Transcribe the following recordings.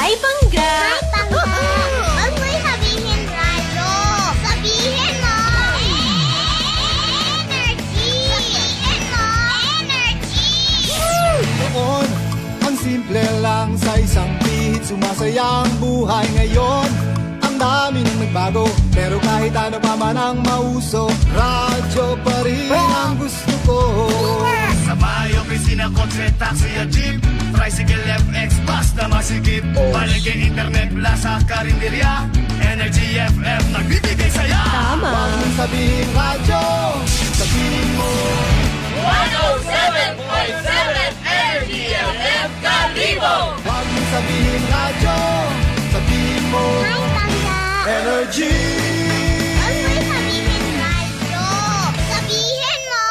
May bangga! Huwag mo'y sabihin radyo. Sabihin mo. Energy. Sabihin mo. Energy. Noon, ang simple lang sa isang pihit. Sumasaya ang buhay ngayon. Ang dami nang nagbago, pero kahit ano pa man ang mauso, radyo pa rin ang gusto ko. Sa bahay, opisina, kotse, taxi at jeep, tricycle, FX, bus na masigip, palengke, internet, plaza, karinderya, Energy FM, nagbibigay saya. Tama! Huwag mong sabihin radyo, sabihin mo 107.7 Energy FM Kalibo. Huwag mong sabihin radyo, sabihin mo May bangga. Energy. Huwag mo'y sabihin radyo. Sabihin mo.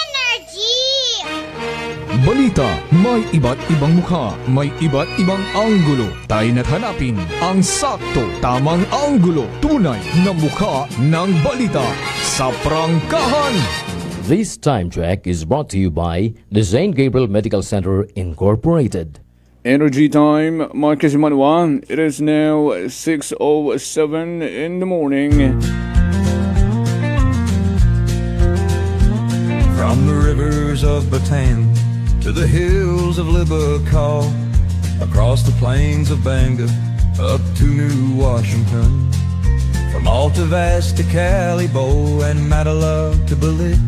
Energy. Balita, may iba't ibang mukha, may iba't ibang anggulo. Tayo na't hanapin ang sakto, tamang anggulo, tunay na mukha ng balita sa prangkahan. This time check is brought to you by the St. Gabriel Medical Center Incorporated. Energy time, Marcus Manwan. It is now 6:07 in the morning. From the rivers of Bataan to the hills of Libacol, across the plains of Bangor, up to New Washington, from Alta Vista to Calibo and Matala to Balit,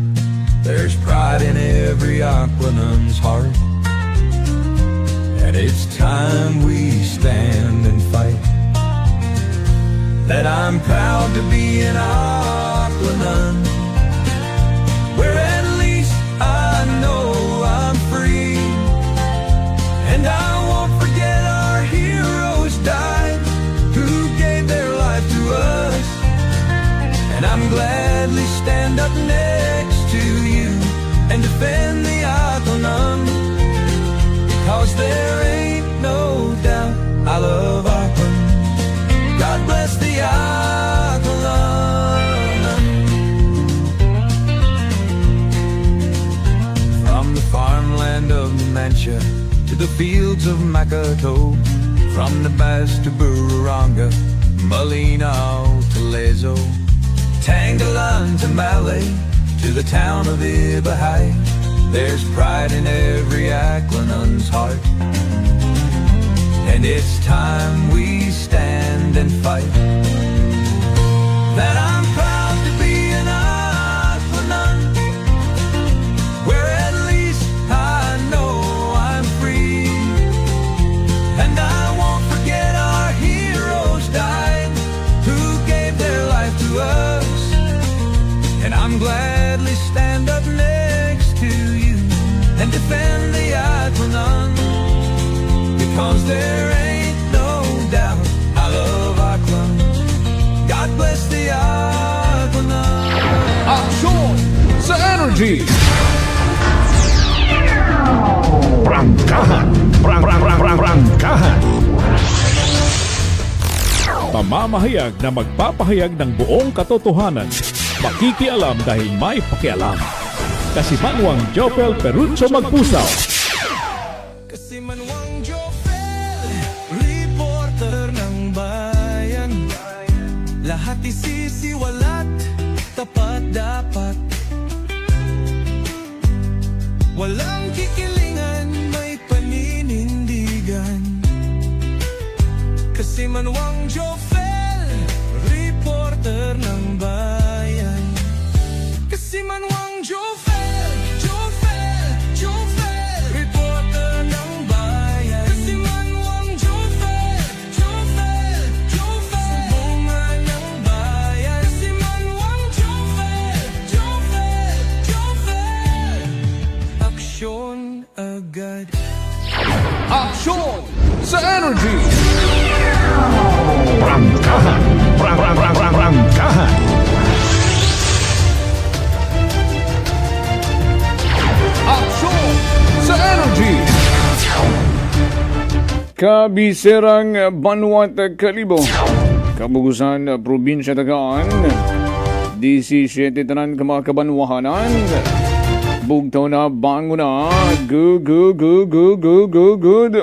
there's pride in every Aquanun's heart. And it's time we stand and fight. That I'm proud to be an Aquanun, where at least I know I'm free. And I won't forget our heroes died, who gave their life to us. And I'm gladly stand up next to you and defend the Aquanun, because there ain't no doubt I love Aquanun. God bless the Aquanun. From the farmland of Numancia to the fields of Makato, from Nabas to Bururanga, Malinaw to Lezo, Tangalan to Malay, to the town of Ibahay, there's pride in every Aquanun's heart. And it's time we stand and fight. That I'm proud to be an Aquanun, where at least I know I'm free. And I won't forget our heroes died, who gave their life to us. And I'm gladly stand up next to you and defend the Aquanun, because there ain't no doubt I love Aquanun. God bless the Aquanun. Aksyon sa Energy! Prangkahan! Prangkahan! Pamamahayag na magpapahayag ng buong katotohanan. Makikialam dahil may pakialam. Kasimanwang Jopel Perucho Magpusaw. Kasimanwang Jopel, reporter ng bayan. Lahat isisiwalat, tapat dapat. Walang kikilingan, may paninindigan. Kasimanwang Jopel, reporter ng bayan. Kasimanwang Jopel, reporter ng bayan. Kasimanwang Jopel, sumbungan ng bayan. Kasimanwang Jopel, aksyon agad. Aksyon sa Energy! Prangkahan! Prangkahan! Aksyon sa Energy! Kabiserang Banwat Kalibo, Kabugusan Probinsya Tagaan, 17 tanan kamakabanwahanan, bugtaw na bango na, good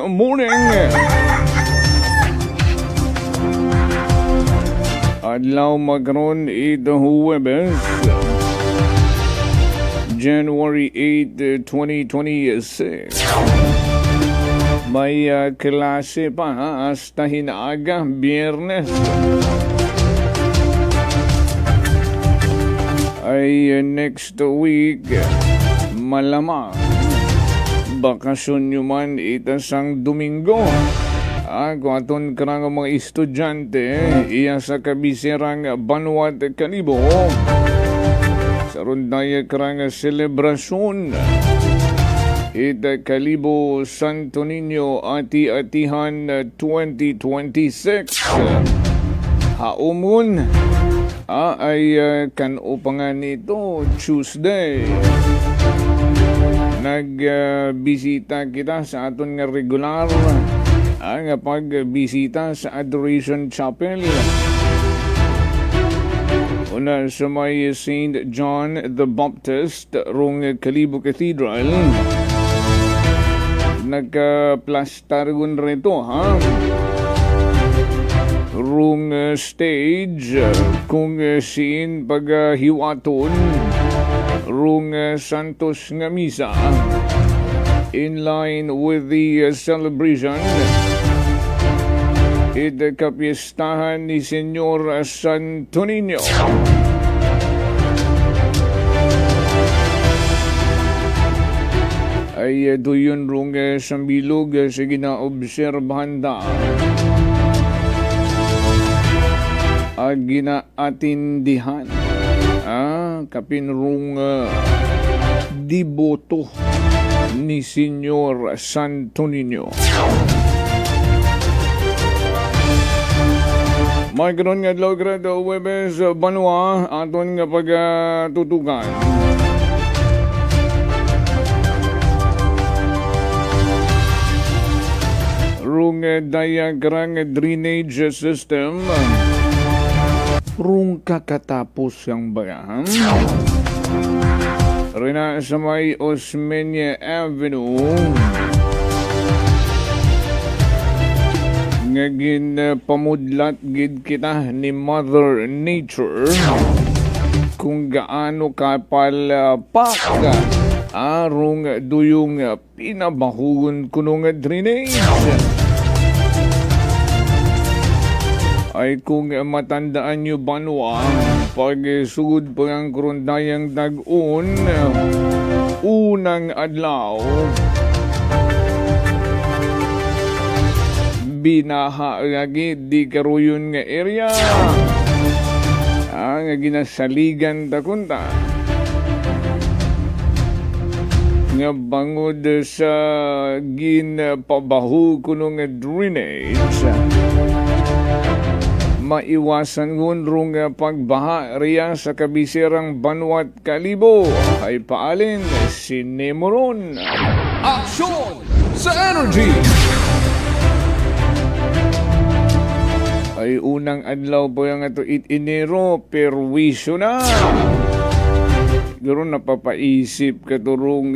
morning! Adlaw magkaroon ito Huwebes, January 8, 2026. May klase pa hasta hinaaga, Biyernes. Ay next week, malamang bakasyon nyo man itasang Domingo. Kung aton karang mga estudyante, iya sa kabisirang Banwat Kalibo. Sa rundaya karang selebrasyon, ita Kalibo Santo Niño Ati-Atihan 2026. Haumon, ay kanupangan nito Tuesday. Nagbisita kita sa aton nga regular ang pagbisita sa Adoration Chapel. Una sa may St. John the Baptist rong Kalibo Cathedral. Nagka-plastargon rito rong stage kung siin paghiwaton rong Santos nga Misa. In line with the celebration, kapistahan ni Senyor Santo Niño. Ay doon rong sambilog sa ginaobserbahan da. Ginaatindihan. Kapinrong diboto ni Senyor Santo Niño. May karon nga adlaw grado Huwebes, Banwa, aton nga pagtutukan. Rung diagram drainage system. Rung kakatapos ang bayan. Rina sa may Osmeña Avenue. Ngagin pamudlat gid kita ni Mother Nature kung gaano kapalapak arong duyong pinabahugon kunong drainage. Ay kung matandaan nyo Banwa, pag sugod po ang kurundayang dag-on, unang adlaw, binaha lagi di karuyon nga area. Nga ginasaligan takunta. Nga bangod sa ginpabahu kunong drainage. Maiwasan ngunrong pagbaha riya sa kabisirang Banwat Kalibo ay paalin sinemoron. Aksyon sa energy! Ay unang adlaw po yung ito Enero, perwisyo na. Siguro napapaisip katurong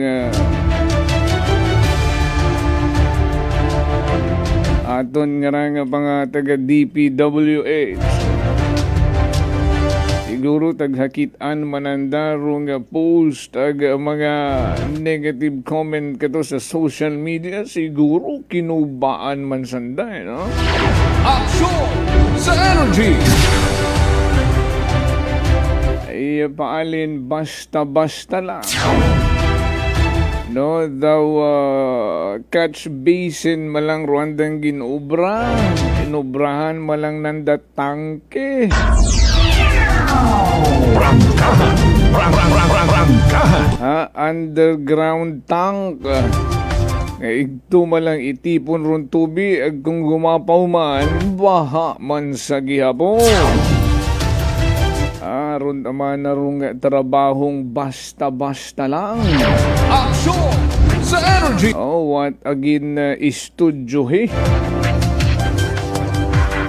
aton nga nga mga taga DPWH. Siguro taghakitaan manandarong post ag mga negative comment kato sa social media. Siguro kinubaan man sanday, no? Aksyon sa energy! Ay paalin basta-basta lang. No, daw catch basin malang Rwandang ginobra. Inobrahan malang nandatangke. Prangkahan. Underground tank. Ito malang itipon ron tubi ag kung gumapaw man, baha man sa gihapon. Ron naman na rong trabahong basta-basta lang. Aksyon sa energy! What again istudyo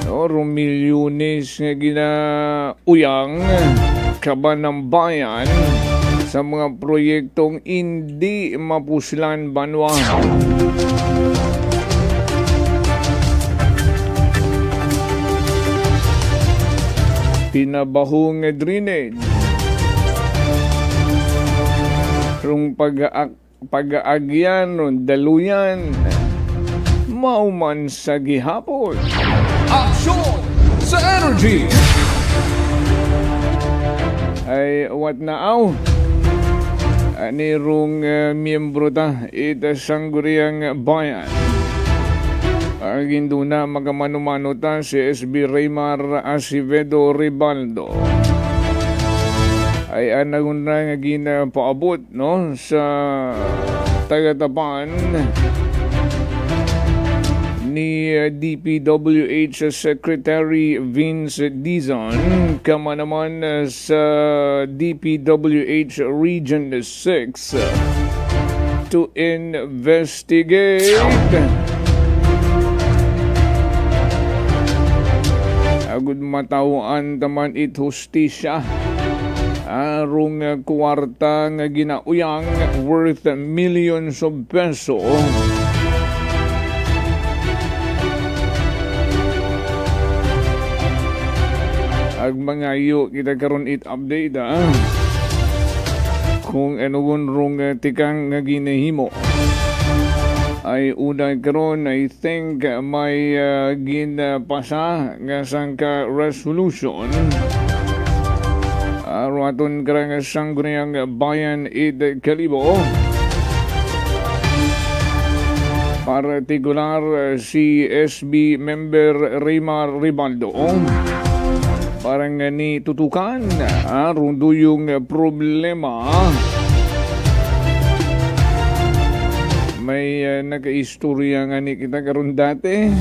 Romilyones nga ginauyang kaban ng bayan sa mga proyektong hindi mapuslan Banwa. pinabahong drainage. Rung pag-aagyan, rung daluyan, mauman sa gihapon. Aksyon sa energy! Ay, what naaw? Ani rung miyembro ta, ita sangguriang bayan. Agindu na magamano-mano ta si SB Raymar Acevedo Ribaldo. Ay anagun na nga ginapaabot no sa tagatapan ni DPWH Secretary Vince Dizon kama naman sa DPWH Region 6 to investigate agud matawaan taman it hustisya arong kwarta nga ginauyang worth millions of peso. Ag mga iyo kita karon it update kung ano rong tikang nga ginahimo. Ay una karon I think may ginapasa nga sangka resolution aton karang sangguniang bayan id Kalibo. Partikular si SB member Raymar Ribaldo parang ni tutukan rundo yung problema. May nakaistorya nga ni kita karon dati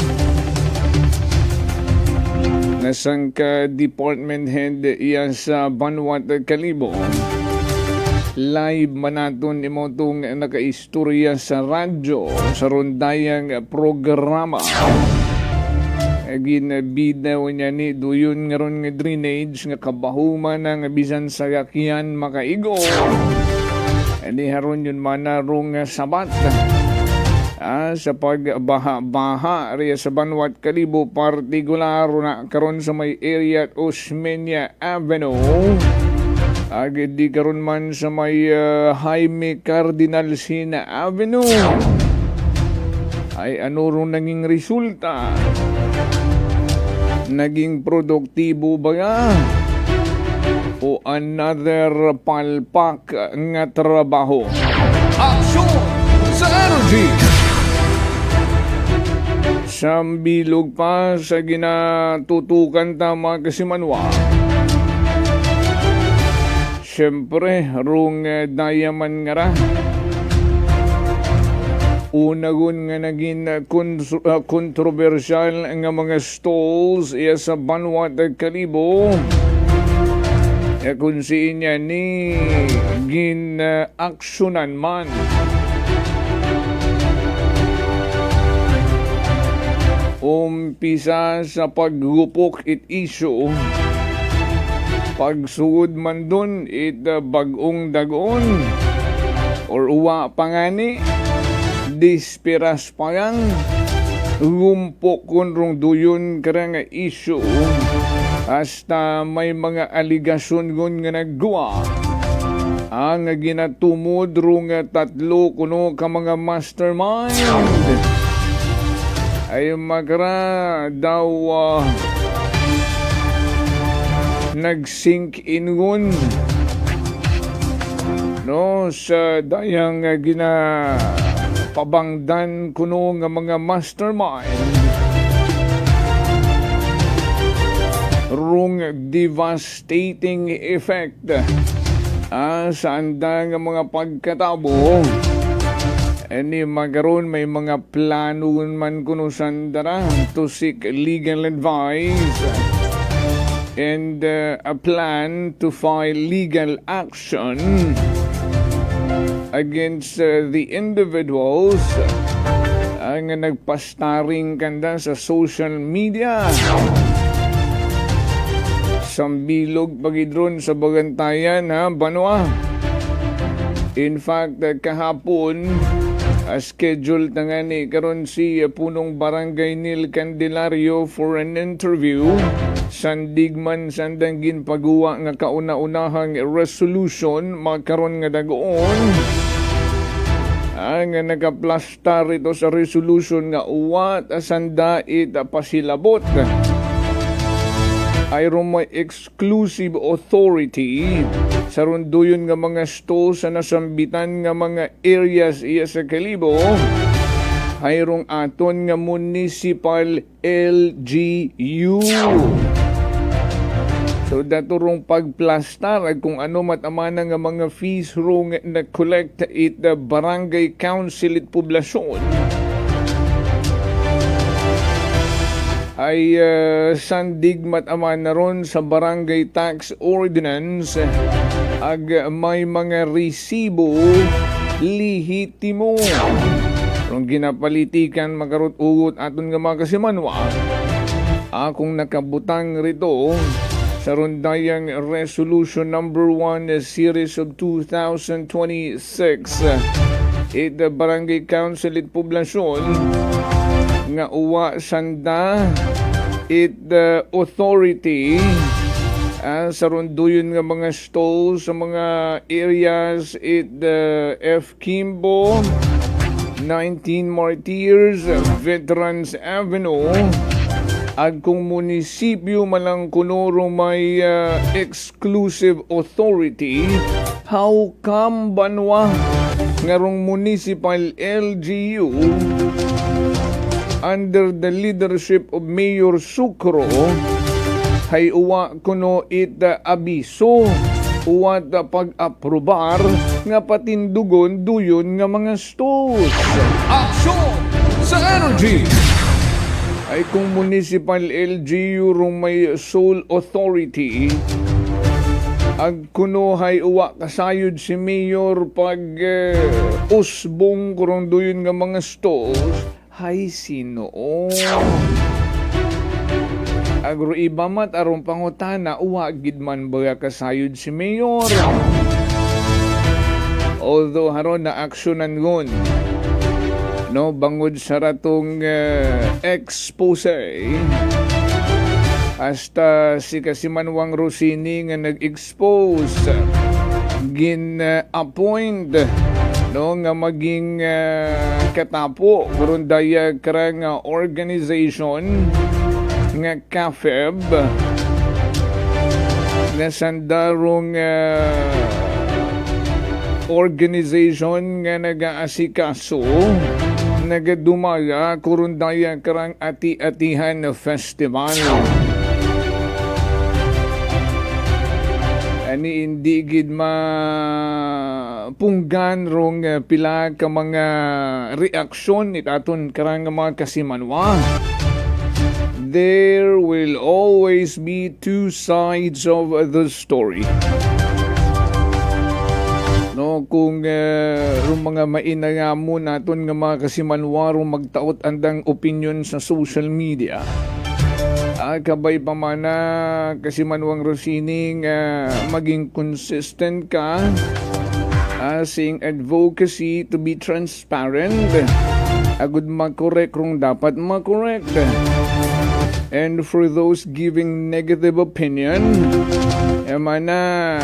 nasang ka department head iya sa Banwat Kalibo. Live manaton imo tong nakaistorya sa radyo sa rondayang programa. Ginabida niya ni duyon nga ron nga drainage nga kabahuman nga bisan sa yakyan makaigo. Ani haron yun manarong sabat. Sa pagbaha-baha riya sa Banwat Kalibo, partikular na karon sa may area at Osmeña Avenue. Di karon man sa may Jaime Cardinal Sina Avenue. Ay ano ron naging resulta? Naging produktibo ba nga? O another palpak nga trabaho? Aksyon sa energy! Sambilog pa sa ginatutukan tama kasi manwa. Siyempre, rung dayaman nga ra. Unagun nga naging kontrobersyal nga mga stalls iya sa Banwat Kalibo. Kung siin niya ni gin-aksyonan man. Umpisa sa paggupok it issue. Pagsugod man dun it bagong dagon. Or uwa pangani. Dispiras pa yang. Gumpok kun rong duyon karang issue. Hasta may mga aligasyon gun nga naggawa. Ang ginatumod rong tatlo kuno ka mga mastermind. Ay magara daw nag-sink in gun no sa dayang ginapabangdan kuno nga mga mastermind. Rung devastating effect sa anda nga mga pagkatabo. Ani magaron may mga plano man kuno sandara to seek legal advice and a plan to file legal action against the individuals ang nagpastaring kanda sa social media. Sambilog pagidron sa Bagantayan Banwa. In fact, kahapon schedule na nga ni karon si punong barangay Nil Candelario for an interview. Sandigman sandang ginpagawa nga kauna-unahang resolution magkaron nga dagoon. Ang nakaplastar ito sa resolution nga uwat sanda it pasilabot. Ayron may exclusive authority sa runduyon nga mga stalls sa nasambitan nga mga areas iya sa Kalibo. Hayrong aton nga municipal LGU. So daturong pagplastar kung ano matamana nga mga fees rong na collect it the barangay council it poblasyon. Ay sandigmat aman na ron sa barangay tax ordinance ag may mga resibo lihitimo rong ginapalitikan magarot-ugot aton nga mga kasimanwa akong nakabutang rito sa rundayang resolution number 1 series of 2026 it the barangay council it poblasyon nga uwa sanda it the authority sa runduyon nga mga stalls sa mga areas it the F. Kimbo 19 Martyrs Veterans Avenue ag kung munisipyo malang kunoro may exclusive authority how come banwa ngarong municipal LGU under the leadership of Mayor Sucro hay uwa kuno it abiso uwa pag-aprobar nga patindugon duyon nga mga stalls. Aksyon sa energy! Ay kung municipal LGU rong may sole authority ag kuno hay uwa kasayod si Mayor pag usbong kurong duyon nga mga stalls hay sino agro ibamat arong pangutana uwa gidman ba kasayod si Mayor. Although haron na aksyonan ngon no bangod sa ratong expose hasta si Kasimanwang Rosini nga nag-expose gin-appoint no nga maging katapo karon daya karang organization nga CAFEB nga sandarong organization nga nag-aasikaso nagadumaya karon daya karang ati-atihan festival. Ani hindi gid punggan rong pila ka mga reaksyon itaton karang mga kasimanwa. There will always be two sides of the story. No, kung rong mga mainangamo naton nga mga kasimanwa rong magtaot andang opinion sa social media. Kabay pa mana Kasimanwang Rosini maging consistent ka saying advocacy to be transparent agud makorek rong dapat makorek and for those giving negative opinion mana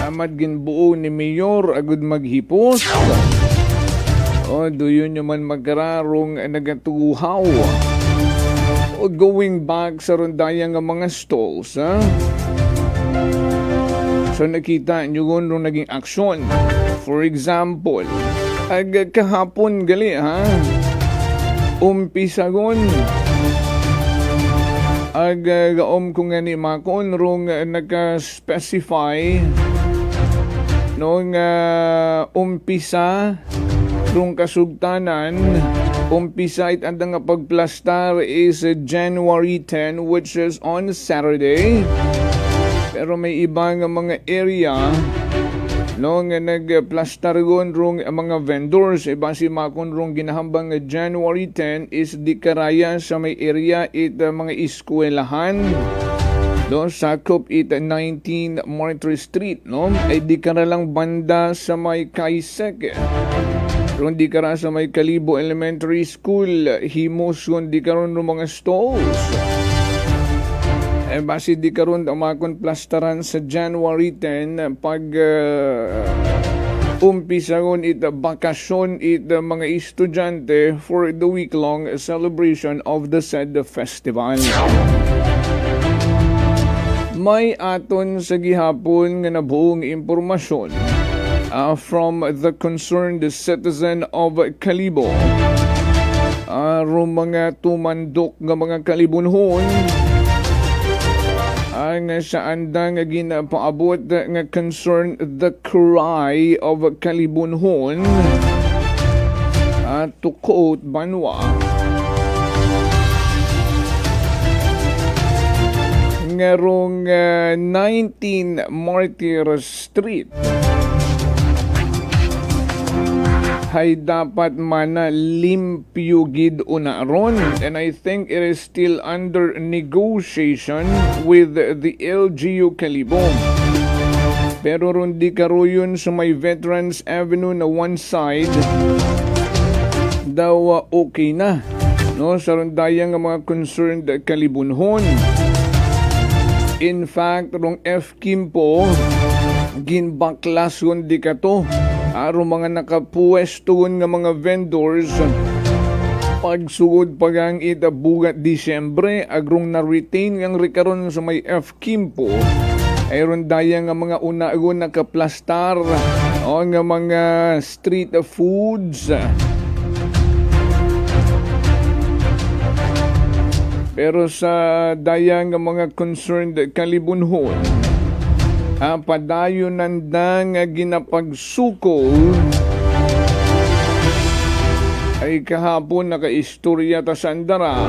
amad ginbuo ni Mayor agud maghipos doon naman magkararong nagatuhaw going back sa rondaya nga mga stalls, ha? So nakita nyo nung naging aksyon. For example, kahapon gali, ha? Umpisagon. Gaom ko nga ni Makon rong naka-specify nung umpisa rong kasugtanan. Umpisa it andang pagplastar is January 10 which is on Saturday. Pero may iba nga mga area no nga nagplastar gon rong mga vendors iba si makon rong ginahambang January 10 is di karaya sa may area it mga eskwelahan do sakop it 19 Martyr Street no ay di karalang banda sa may Kaisek Ron di kara sa may Kalibo Elementary School, himos yun di karon ng mga stalls. Basi di karon amakon plastaran sa January 10 pag umpisa ron it bakasyon it mga estudyante for the week-long celebration of the said festival. May aton sa gihapon nga nabuong impormasyon from the concerned citizen of Kalibo. Aron mga tumandok nga mga kalibunhon ang sa andang nga ginapaabot nga concern the cry of kalibunhon. To quote Banwa, ngarong 19 Martyr Street hay dapat mana limpyo gid unaron, and I think it is still under negotiation with the LGU Kalibo. Pero ron di karoyon sa may Veterans Avenue na one side daw okay na, no, sa rondayang nga mga concerned kalibunhon. In fact, rong F-Kim po ginbaklas yun di kato aro mga nakapueston nga mga vendors pagsugod pagang itabugat Disyembre agrong na-retain ang rekaron sa may F-Kim po ayron daya nga mga una-agon nakaplastar o nga mga street foods. Pero sa daya nga mga concerned kalibunhon, padayon nandang ginapagsuko ay kahapon nakaistorya ta sa andara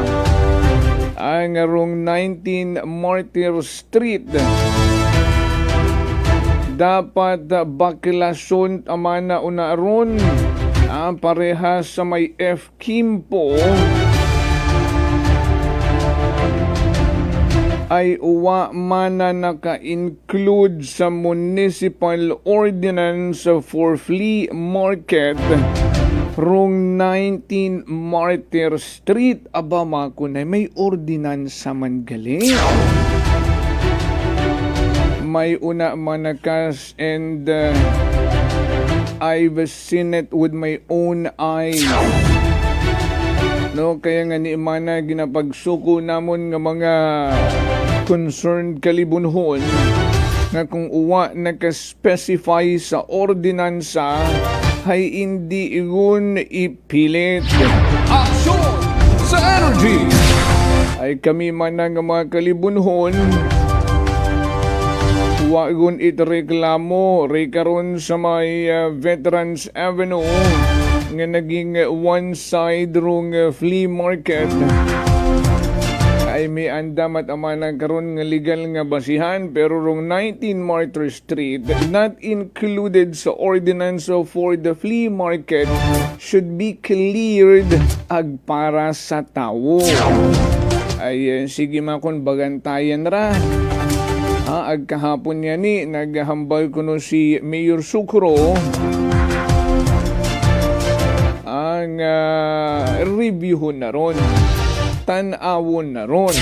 ang arong 19 Martyr Street. Dapat bakilason amana unaron parehas sa may F-Kim po ay uwa mana naka-include sa municipal ordinance for flea market rong 19 Martyr Street. Aba makunay, may ordinansa man gali. May una manakas and I've seen it with my own eyes. No, kaya nga ni Imana ginapagsuko namon nga mga concerned kalibunhon nga kung uwa naka-specify sa ordinansa ay hindi igun ipilit. Aksyon sa energy! Ay kami man nga mga kalibunhon wagon itreklamo rekaron sa may Veterans Avenue nga naging one side rong flea market ay may andamat amanan karon nga legal nga basihan, pero rong 19 Martyr Street not included sa ordinance for the flea market should be cleared ag para sa tawo. Ay sige makon bagantayan ra. Ag kahapon niya ni naghambal ko no si Mayor Sucro ang reviewon na ron, tanawon na ron.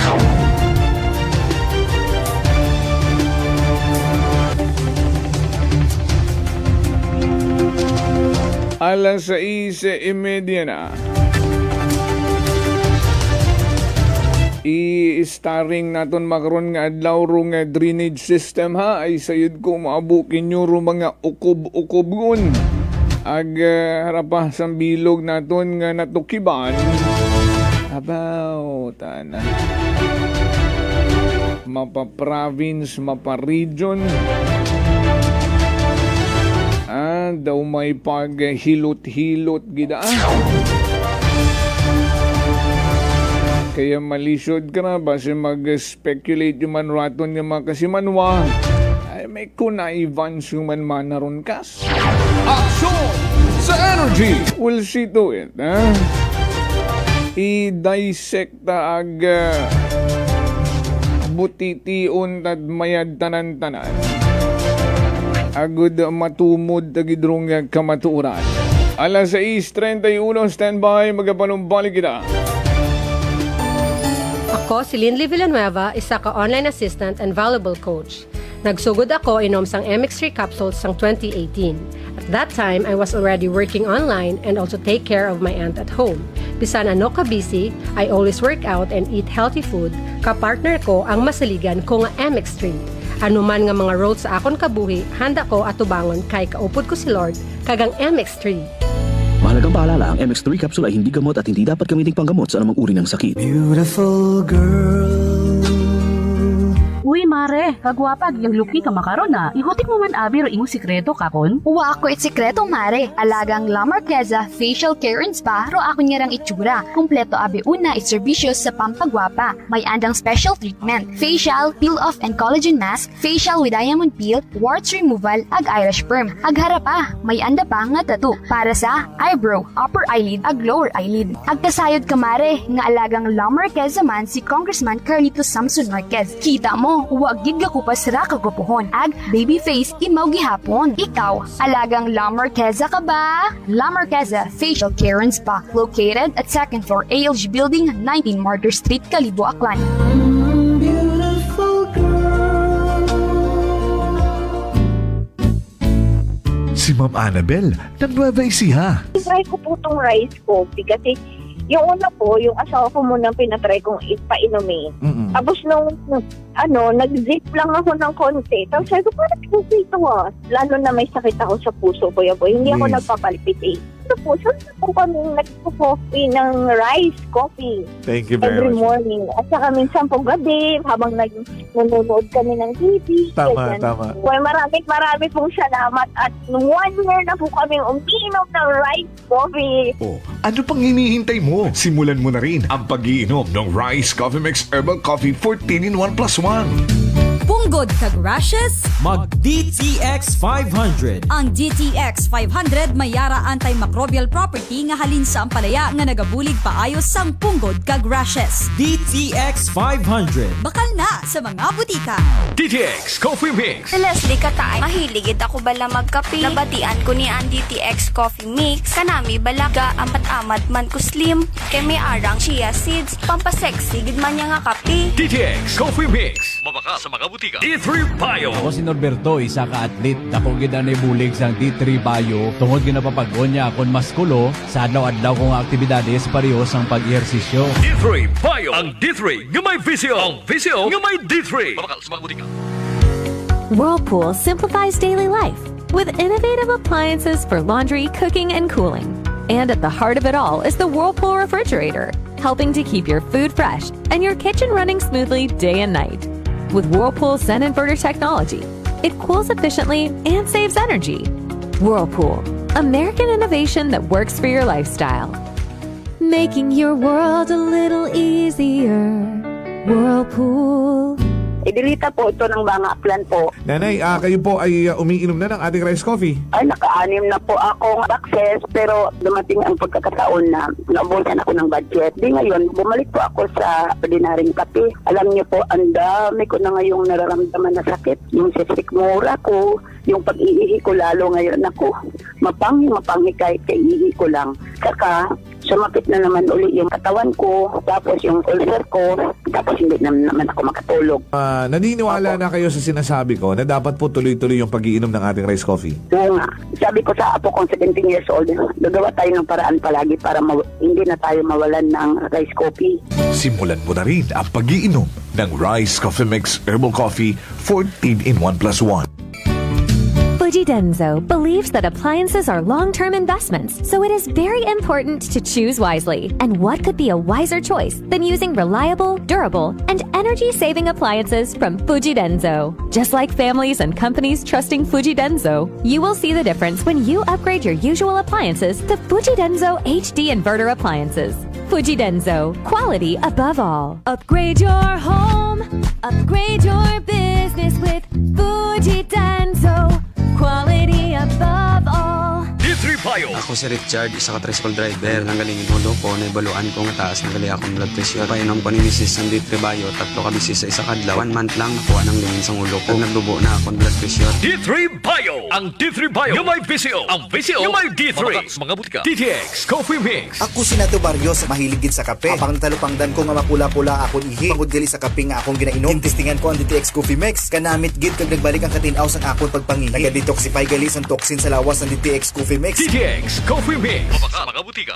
Alas 6:30 na. I-starring naton makaron nga adlaw rong drainage system ay sayod ko maabukin nyo ro mga ukob-ukob gun. Ag harapah sang bilog naton nga natukiban. Abaw, tana. Mapa-province, mapa-region. Daw may paghilot-hilot gida. Kaya malisod ka na basi mag-speculate yung man raton yung mga kasimanwa. Ay may kunaivan suman manaron kas. Action sa energy! We'll see to it, ha? I-dissect ta ag butitiun tad mayad tanan-tanan. Agud matumod tagidrong kamaturan. Alas 6:31, standby, magapanumbalik kita. Ako si Linley Villanueva, isa ka online assistant and valuable coach. Nagsugod ako inom sang MX3 capsules sang 2018. At that time, I was already working online and also take care of my aunt at home. Bisan ano ka busy, I always work out and eat healthy food. Kapartner ko ang masaligan ko nga MX3. Ano man nga mga roads sa akon kabuhi, handa ko atubangon kay kaupod ko si Lord kagang MX3. Mahalagang paalala, ang MX3 capsule ay hindi gamot at hindi dapat gamiting panggamot sa anumang uri ng sakit. Beautiful girl. Uy, mare, kagwapag, yung luki ka makaron na. Ihutik mo man abi ro imong sikreto kakon. Uwa ako sikreto mare. Alagang La Marqueza Facial Care and Spa ro ako niyarang itsura. Kumpleto abi una iservisyo sa pampagwapa. May andang special treatment. Facial, peel-off and collagen mask, facial with diamond peel, warts removal, ag Irish perm. Ag harapa, may anda pa nga tattoo. Para sa eyebrow, upper eyelid, ag lower eyelid. Ag kasayod ka mare, nga alagang La Marqueza man si Congressman Carlito Samson Marquez. Kita mo, huwag gid ka kupas ra kagupuhon. Ag baby face imaw gihapon. Ikaw, alagang La Marqueza ka ba? La Marqueza Facial Care and Spa, located at 2nd floor ALG Building, 19 Martyr Street, Kalibo, Aklan. Beautiful girl. Si Ma'am Annabel, ng Nueva Ecija. Try ko po itong rice coffee kasi yung una po, yung asawa ko muna pinatry kong ipainumin. Tapos nung nag-zip lang ako ng konti. Tapos sabi ko, parang kasi ito Lalo na may sakit ako sa puso ko. Hindi ako nagpapalpit eh. Ito po, saan po kami nagpo-coffee ng rice coffee. Thank you very every much. morning. At saka minsan po gabi, habang nanonood kami ng TV. Tama, tama. Well, marami pong salamat. At 1 year na po kami umiinom ng rice coffee. Oh, ano pang hinihintay mo? Simulan mo na rin ang pag-iinom ng Rice Coffee Mix Herbal Coffee 14-in-1+1. Punggod kag rashes? Mag DTX 500. Ang DTX 500 may yara antimicrobial property nga halin sa ampalaya nga nagabulig paayos sang punggod kag rashes. DTX 500. Bakal na sa mga butika. DTX Coffee Mix. Si Leslie Katay, mahiligid ako bala magkape. Nabatian ko ni ang DTX Coffee Mix. Kanami balaga amat-amat man ko slim. Kay may arang chia seeds. Pampasexy gid man niya nga kape. DTX Coffee Mix. Mabaka sa mga butika. D3 Bio. Ako si Norberto, isa ka atlet. Dako gid na bulig sang D3 Bio. Tungod ginapapag-on niya akon maskulo sa adlaw-adlaw kong aktibidades pareho sang pag-ehersisyo. D3 Bio. Ang D3 nga may visyo. Ang visyo nga may D3. Mabaka sa mga butika. Whirlpool simplifies daily life with innovative appliances for laundry, cooking, and cooling. And at the heart of it all is the Whirlpool refrigerator, helping to keep your food fresh and your kitchen running smoothly day and night. With Whirlpool Zen Inverter technology, it cools efficiently and saves energy. Whirlpool, American innovation that works for your lifestyle. Making your world a little easier. Whirlpool. Idilita po ito ng mga plan po. Nanay, kayo po ay umiinom na ng ating rice coffee. Ay, naka-anim na po akong access pero dumating ang pagkakataon na naubusan ako ng budget. Di ngayon, bumalik po ako sa ordinaryong kape. Alam niyo po, ang dami ko na ngayong nararamdaman na sakit. Yung sisikmura ko, yung pag-iihi ko lalo ngayon ako. Mapanghi kahit kaiihi ko lang. Saka, sumakit na naman uli yung katawan ko, tapos yung ulcer ko, tapos hindi naman ako makatulog. Naniniwala na kayo sa sinasabi ko na dapat po tuloy-tuloy yung pag-iinom ng ating rice coffee? Oo nga. Sabi ko sa apo kong 17 years old, gagawa tayo ng paraan palagi para hindi na tayo mawalan ng rice coffee. Simulan mo na rin ang pag-iinom ng Rice Coffee Mix Herbal Coffee 14-in-1+1. Fuji Denso believes that appliances are long-term investments, so it is very important to choose wisely. And what could be a wiser choice than using reliable, durable, and energy-saving appliances from Fuji Denso? Just like families and companies trusting Fuji Denso, you will see the difference when you upgrade your usual appliances to Fuji Denso HD Inverter appliances. Fuji Denso, quality above all. Upgrade your home, upgrade your business with Fuji Denso. Quality above all. D3 Bayo. Ako si Richard, isa ka tricycle driver. Nanggalingin ulo ko, naibaluan ko nga taas, nagali akong blood pressure. Painom ko ni Mrs. ng D3 Bayo, 3 ka bisis sa isa kadlaw. 1 month lang nakuha ng lingin sa ulo ko. Nagdubo na akong blood pressure. D3 Bio! Ang D3 Bio yung may VCO. Ang VCO yung may D3. Mga butika. DTX Coffee Mix. Ako si Nato Barrios, mahilig gid sa kape. Apang talupangdan ko nga mapula-pula akong ihi. Pagod gali sa kape nga akong ginainom. Tintistingan ko ang DTX Coffee Mix. Kanamit gid kag nagbalik ang katinaw sa akong pagpangihi. Naga-detoxify gali sa toxin sa lawas ng DTX Coffee Mix. DTX Coffee Mix. Mga butika.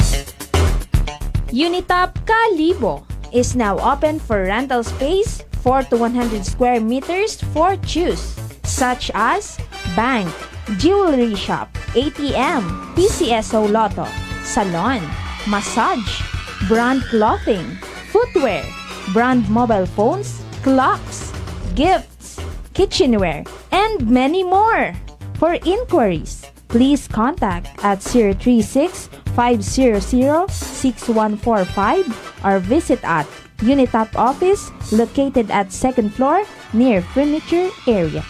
Unitop Kalibo is now open for rental space 4 to 100 square meters for choose, such as bank, jewelry shop, ATM, PCSO Lotto, salon, massage, brand clothing, footwear, brand mobile phones, clocks, gifts, kitchenware, and many more. For inquiries, please contact at 036-500-6145 or visit at Unitop office located at 2nd floor near furniture area.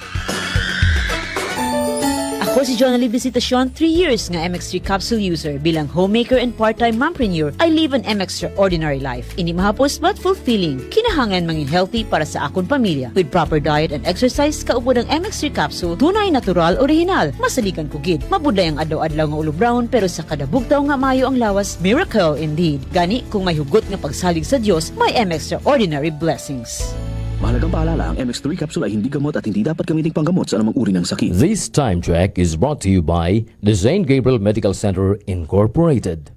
Ako si Jonali Visitacion, 3 years nga MX3 capsule user. Bilang homemaker and part-time mompreneur, I live an extraordinary life. Hindi mahapos but fulfilling. Kinahangan mangin healthy para sa akong pamilya. With proper diet and exercise, kaupo ng MX3 capsule, tunay, natural, original. Masalikan ko gid. Mabuday ang adlaw-adlaw nga ulo brown, pero sa kada bugtaw nga mayo ang lawas, miracle indeed. Gani, kung may hugot nga pagsalig sa Dios, may extraordinary blessings. Mahalagang paalala, ang MX3 capsule ay hindi gamot at hindi dapat gamitin panggamot sa anumang uri ng sakit. This time check is brought to you by the St. Gabriel Medical Center Incorporated.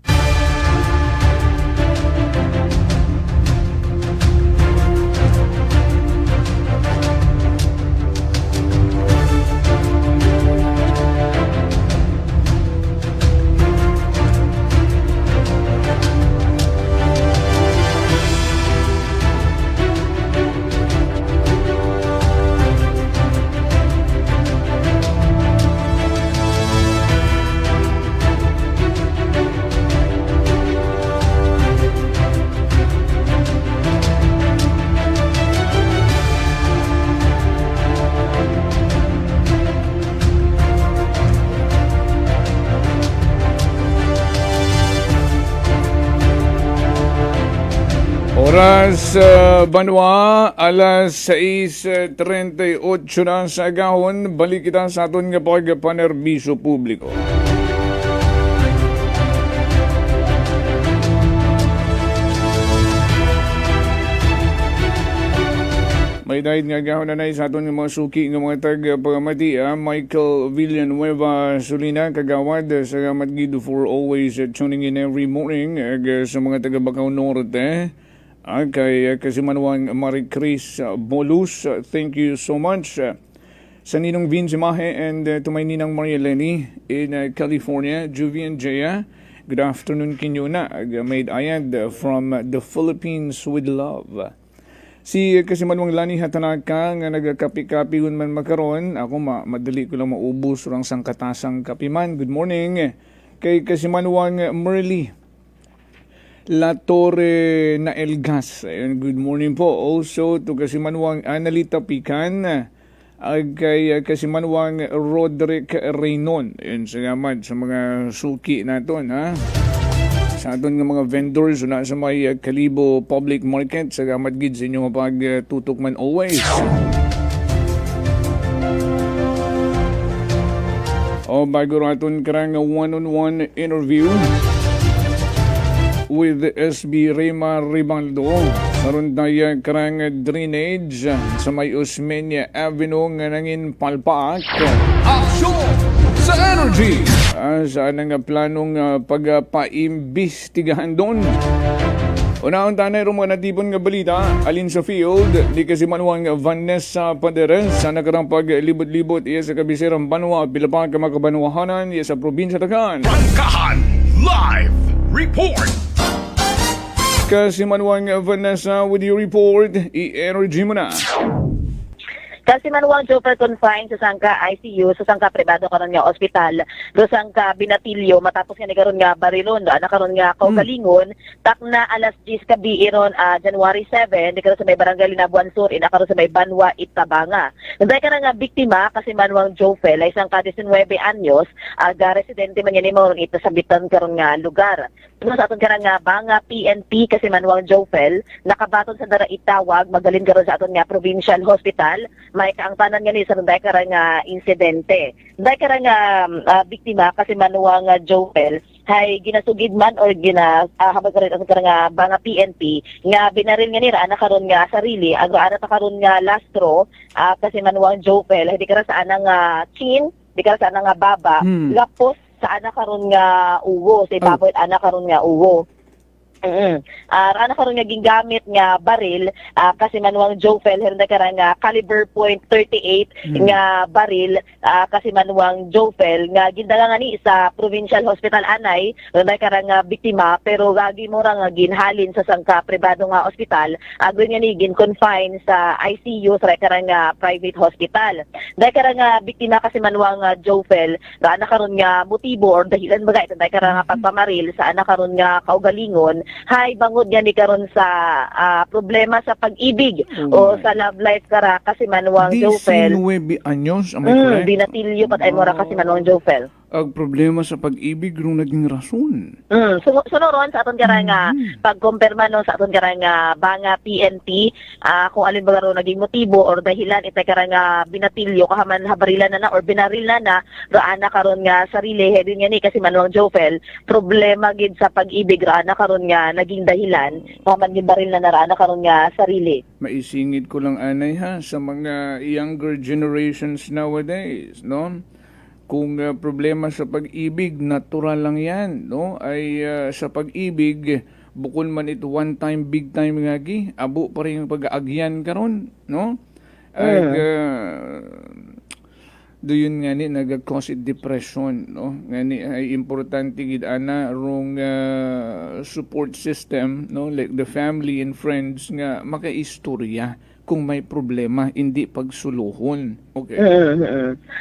Oras Banwa, alas 6:38 na sa agahon. Balik kita sa aton nga pagpanerbisyo publiko. May dahil nga gahon na sa aton nga mga suki nga mga tag-pagamati. Michael Villanueva Solina, kagawad sa Matgido for always tuning in every morning sa mga taga-Bacau Norte. Kay Kasimanwang Marie Chris Bolus, thank you so much. Sa Ninong Vince Mahe and to my Ninang Maria Lenny in California, Juvian Jaya, good afternoon kinyo na. Made Ayad from the Philippines with love. Si Kasimanwang Lani Hatanaka nga nagakapi-kapi man makaron, ako madali ko lang maubos rang sangkatasang kapiman. Good morning. Kay Kasimanwang Merly La Torre na Elgas. Good morning po. Also to Kasimanwang Analita Pican, kay Kasimanwang Roderick Reynon. Yun, salamat sa mga suki naton, ha? Sa aton nga mga vendors na sa may Kalibo Public Market. Salamat gid sa inyong pagtutok man always. Bago naton karang one-on-one interview with SB Rema Ribaldo. Karon tayo karang drainage sa may Osmeña Avenue nga nangin palpaak. Action sa energy! Saan ang planong pagpaimbestigahan doon? Unahon tanay rin mga natipon nga balita, alin sa field, di Kasimanwang Vanessa Paderes, sa nakarang paglibot-libot iya sa kabisirang Banwa, Pilapang Kamakabanwahanan, iya sa probinsya Tagan. Bangkahan Live Report! Kasimanwang Vanessa with your report, i-energy mo na. Kasi manuwang Joper confined sa sangka ICU, sa sangka privado karon nga ospital, do sangka binatilyo matapos nga ni karon nga barilon, do ana karon nga kaugalingon, tak na alas 10 kabi iron January 7, di karon sa may barangay Linabuan Sur, ina karon sa may Banwa Itabanga. Nanday karon nga biktima kasi manuwang Jofer, ay sangka 19 anyos, aga residente man yan mo ito sa bitan karon nga lugar. Pero sa aton karon nga Banga PNP kasi manuwang Jofer, nakabaton sa dara itawag magalin karon sa aton nga provincial hospital. May kaangtanan nga ni sa nanday karon nga insidente. Nanday karon nga biktima kasi manuwang Jofer hay ginasugid man or habag karon ang karon nga Banga PNP nga binaril nga nira ana karon nga sarili aga ana ta karon nga lastro kasi manuwang Jofer hindi karon sa ana nga chin, di karon sa ana nga baba, lapos sa ana karon nga uwo, sa ibabaw ana karon nga uwo. Ana karon nga gingamit nga baril kasi manuwang Jofer hirda karon nga caliber .38 nga baril kasi manuwang Jofer nga gindaga nga ni sa provincial hospital anay hirda karon nga biktima pero gagi mo ra nga ginhalin sa sangka pribado nga ospital agon nga ni gin confine sa ICU sa karon nga private hospital. Dahil karon nga biktima kasi manuwang Jofer ana karon nga motibo or dahilan baga ito dahil karon nga pagpamaril sa ana karon nga kaugalingon hay bangod yan ni karon sa problema sa pag-ibig o sa love life kara kasi manuwang Jofer. 19 anyos, am I correct? Binatilyo pat ay mora kasi manuwang Jofer. Ang problema sa pag-ibig nung naging rason. Sunoron sa aton karang nga pagkumpirma no sa aton karang nga Banga PNP kung alin ba ro naging motibo or dahilan itay karang nga binatilyo kahaman habarilan na or binaril na raana karon nga sarili hedin nga ni kasi manuwang Jofer problema gid sa pag-ibig raana karon nga naging dahilan kahaman gid baril na raana karon nga sarili. Maisingit ko lang anay ha sa mga younger generations nowadays, no? Kung problema sa pag-ibig, natural lang yan, no? Ay sa pag-ibig, bukod man ito one time, big time nga gi, abo pa rin yung pag-aagyan karon, no? Ay, do yun nga ni, nag-cause depression, no? Nga ni, ay importante gid ana rong support system, no? Like the family and friends nga makaistorya kung may problema, hindi pagsuluhon. Okay.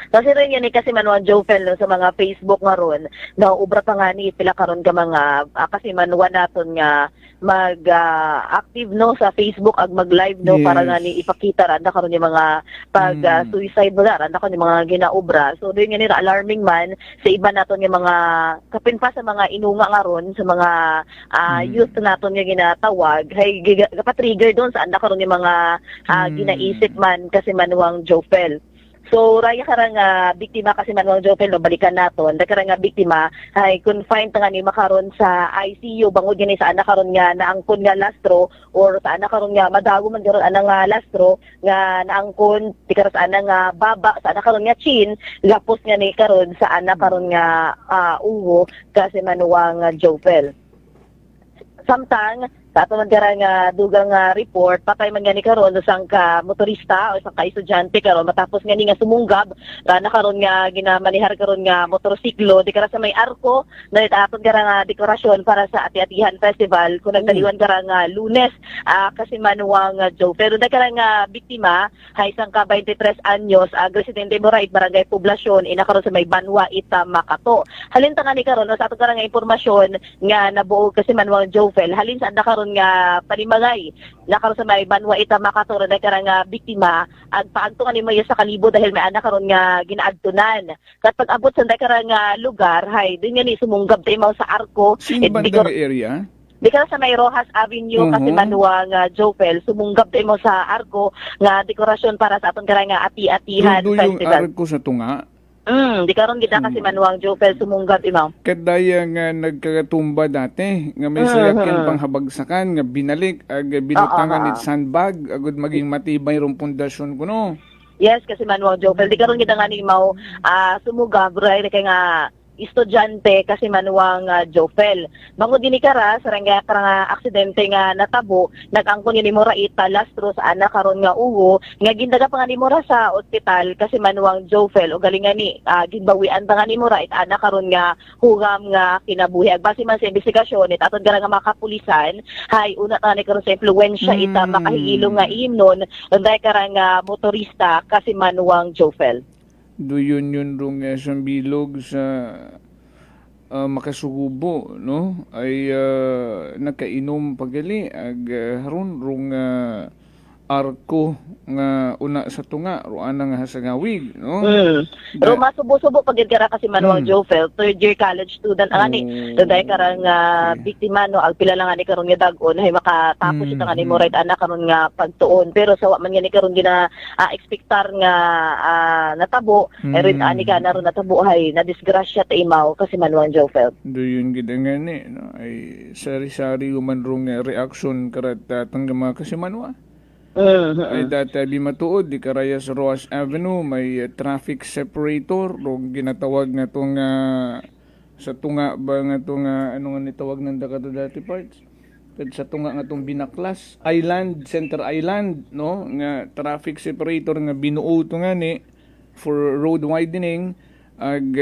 Kasi rin yan kasi manuwang Jofer no, sa mga Facebook nga ron, na ubra pa nga ni pila karon ka mga kasi manuwa naton nga mag-active no sa Facebook ag mag-live no para nga ni ipakita ra na karon yung mga pag-suicide mo ra na karon yung mga ginaobra. So doon nga ni alarming man sa iba naton yung mga kapin pa sa mga inunga nga ron sa mga youth naton nga ginatawag hay kapatrigger doon sa anda karon yung mga ginaisip man kasi manuwang Jofer. So raya karang biktima kasi manuwang Jofer no balikan naton da karang biktima ay confined nga ni makaron sa ICU bangod gani sa ana karon nga naangkon nga lastro or sa ana karon nga madago man karon ana nga lastro nga naangkon di karon sa ana nga baba sa ana karon nga chin lapos nga ni karon sa ana karon nga uwo kasi manuwang Jofer. Samtang sa ato man nga dugang report patay man gani karon sang ka motorista o sang ka estudyante karon matapos ngani nga sumunggab na karon nga ginamanihar karon nga motorsiklo di kara sa may arko na aton nga deklarasyon para sa Ati-Atihan Festival kung nagdaliwan kara nga Lunes kasi manuwang Joe pero da kara nga biktima hay sang ka 23 anyos residente Morait Barangay Poblasyon ina karon sa may Banwa Makato halin ta ni karon sa aton nga impormasyon nga nabuo kasi manuwang Joe halin sa anda karon nga palimagay na karon sa may Banwa Makato na karang nga biktima ag paagto nga nimo sa kalibo dahil may anak karon nga ginaagtunan kat pag abot sa karang nga lugar hay din nga ni sumunggab ta imaw sa arko bandang area di ka sa may Rojas Avenue kasi manuwang Jofer sumunggab ta imaw sa arko nga dekorasyon para sa aton karang nga Ati-Atihan Festival. Yung arko sa tunga di karon kita kasi manuwang Jofer sumunggab imaw. Kadaya nga nagkakatumba dati nga may sayakin panghabagsakan nga binalik ag binutangan it sandbag agud maging matibay rong pundasyon kuno. Yes kasi manuwang Jofer di karon kita nga ni imaw sumugab ray kay nga estudyante kasi manuang Jofel. Mangod din kara sa nga aksidente nga natabo, nag-angkon ni mo raita lastro sa anak karon nga uho, nga gindaga pa nga ni mo ra sa ospital kasi manuang Jofel o galingan ni ginbawian pa nga ni mo raita anak karon nga hugam nga kinabuhi. Base man sa investigasyon it aton nga mga kapulisan, hay una ta ni karon sa impluwensya ita makahilom nga imnon unday kara nga motorista kasi manuang Jofel. Duyon yun rong isang bilog sa makasugubo, no? Ay nakainom pagali ag haron rong arko nga una sa tunga ruana nga hasagawig, no? Pero masubo-subo pag gara kasi manuang Jofel, third year college student ang ani. Daday karang biktima no agpila lang ani karon nga dag-on hay makatapos ita nga ni mo right anak karon nga pagtuon. Pero sa wa man nga ni karon gina expectar nga natabo, erit ani ka naron natabo hay na disgrasya ta imaw kasi manuang Jofel. Duyon gid nga ni, no? Ay sari-sari human rong reaction karat tanggama kasi manwa. Ay dati di matuod di karaya sa Roas Avenue may traffic separator rong ginatawag nga tong sa tunga ba nga tong ano nga nitawag ng dakato dati parts sa tunga nga tong Binaklas Island, Center Island, no, nga traffic separator nga binuo to nga ni for road widening ag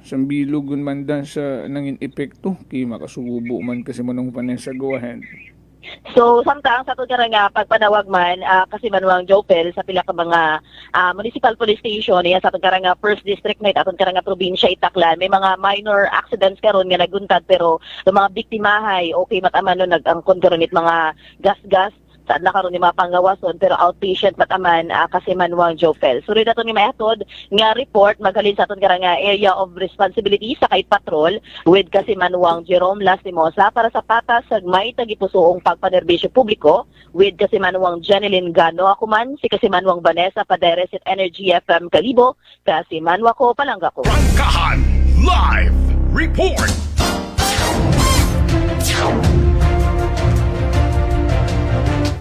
sambilog man dan sa nangin epekto kay makasubo man kasi manong panasagawahan. So, samtang sa ito nga pagpanawag man, kasi manuang Jofel sa pila ka mga municipal police station, sa ito nga first district na ito nga probinsya Itaklan, may mga minor accidents karon nga naguntad pero yung mga biktimahay, okay mataman no, nag-angkon karon it mga gas-gas, saan na karon ni mga panggawason pero outpatient mataman kasi manuang Jofel. So rin nato ni mayatod nga report maghalin sa aton nga area of responsibility sa kay patrol with kasi manuang Jerome Lastimosa para sa patas sa may tagipusoong pagpanerbisyo publiko with kasi manuang Jeneline Gano. Ako man si kasi manuang Vanessa Paderes at Energy FM Kalibo kasi manwa ko palangga ko. Rangkahan Live Report.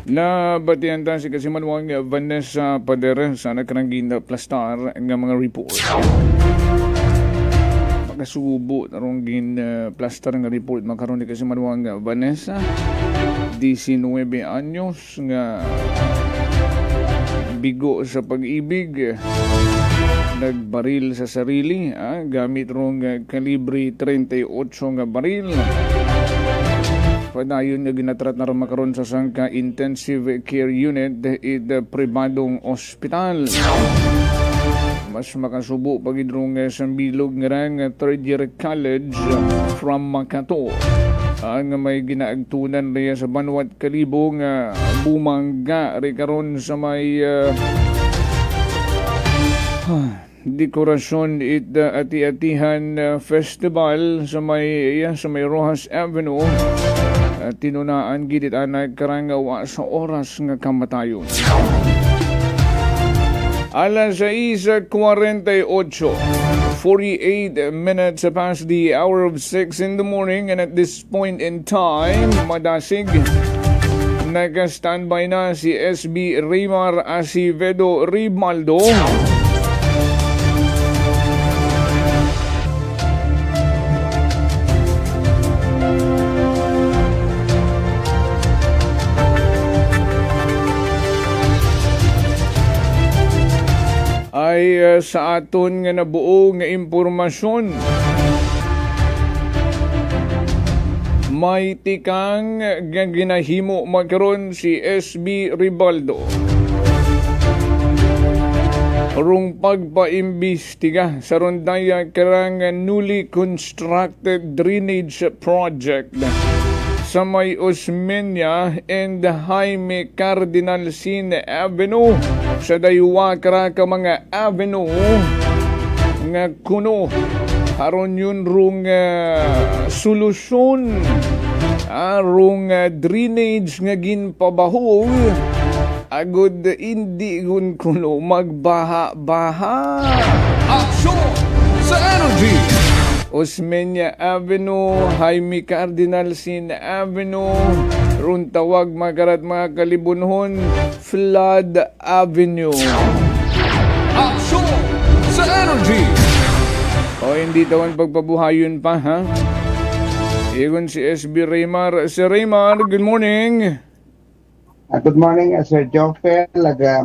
Na batian ta si kasi manuang Vanessa Paderes sa nakanang plastar nga mga report. Makasubo tarong gin plastar nga report makaron ni kasi manuang Vanessa 19 anyos nga bigo sa pag-ibig nagbaril sa sarili gamit rong kalibre 38 nga baril. Padayon nga ginatrat na makaroon sa sangka intensive care unit in pribadong ospital. Mas makasubo pagidrong sambilog nga rang third year college from Makato. Ang may ginaagtunan riya sa Banwat Kalibo nga bumangga ri karon sa may dekorasyon it ati-atihan festival sa may Rojas Avenue. Tinunaan gidit anay karangawa sa oras nga kamatayon. Alas 6:48, 48 minutes past the hour of 6 in the morning, and at this point in time, madasig nag-standby na si SB Raymar Acevedo Rimaldo. Ay sa aton nga nabuo nga impormasyon, may tikang ginahimo magkaroon si SB Ribaldo rong pagpaimbestiga sa rondaya karang newly constructed drainage project sa may Osmeña and Jaime Cardinal Sin Avenue sa daywa kara ka mga avenue nga kuno haron yun rong solusyon rong drainage nga ginpabahog agud hindi gun kuno magbaha-baha. Aksyon sa Energy. Osmeña Avenue, Jaime Cardinal Sin Avenue, ron tawag magarat mga kalibunhon, Flood Avenue. Aksyon sa Energy. O hindi tawan pagpabuhayon pa, ha? Iyon si SB Raymar. Si Raymar, good morning. Good morning, Sir Joffel.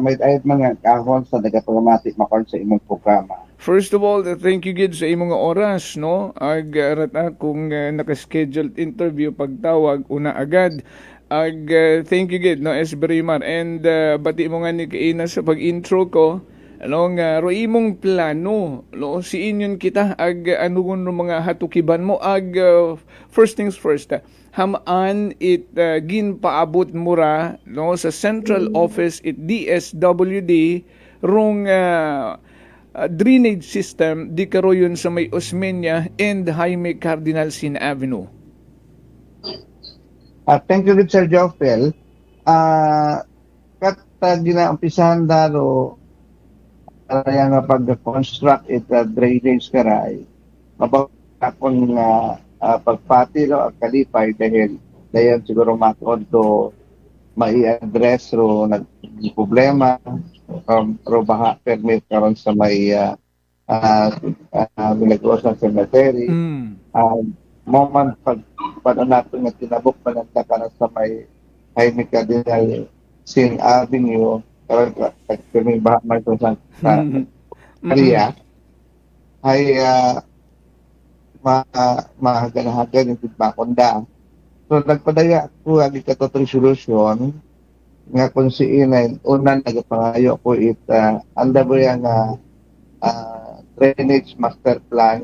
May ayat mga kahon sa nagapagamatik makon sa imong programa. First of all, thank you gid sa imong oras, no? Rata kung naka-scheduled interview pagtawag una agad. Thank you gid, no, SB Raymar. And bati mo nga ni Kaina sa pag-intro ko. Ano nga, ro imong plano, no, si inyon kita, anugon no mga hatukiban mo, first things first, hamaan it ginpaabot mura, no, sa central office it DSWD, rong drainage system, di karo yun sa may Osmeña and Jaime Cardinal Sin Avenue. Thank you, Sir Joffel. Ginaumpisahan daro, kaya nga pag-construct it drainage karay, mabakakon nga pagpati ang kalipay dahil dayan siguro makonto mai-address ro nag-problema ro baha permit karon sa may Milagros ng cemetery. Moment pag natin nga tinabok pa ng takana sa may Jaime Cardinal Sin Avenue, kami baha may sa Maria ay mahaganahagan yung feedbackonda. So nagpadaya ko ang ikatotong solusyon nga kung si inay unang nagapangayo ko anda mo yung drainage master plan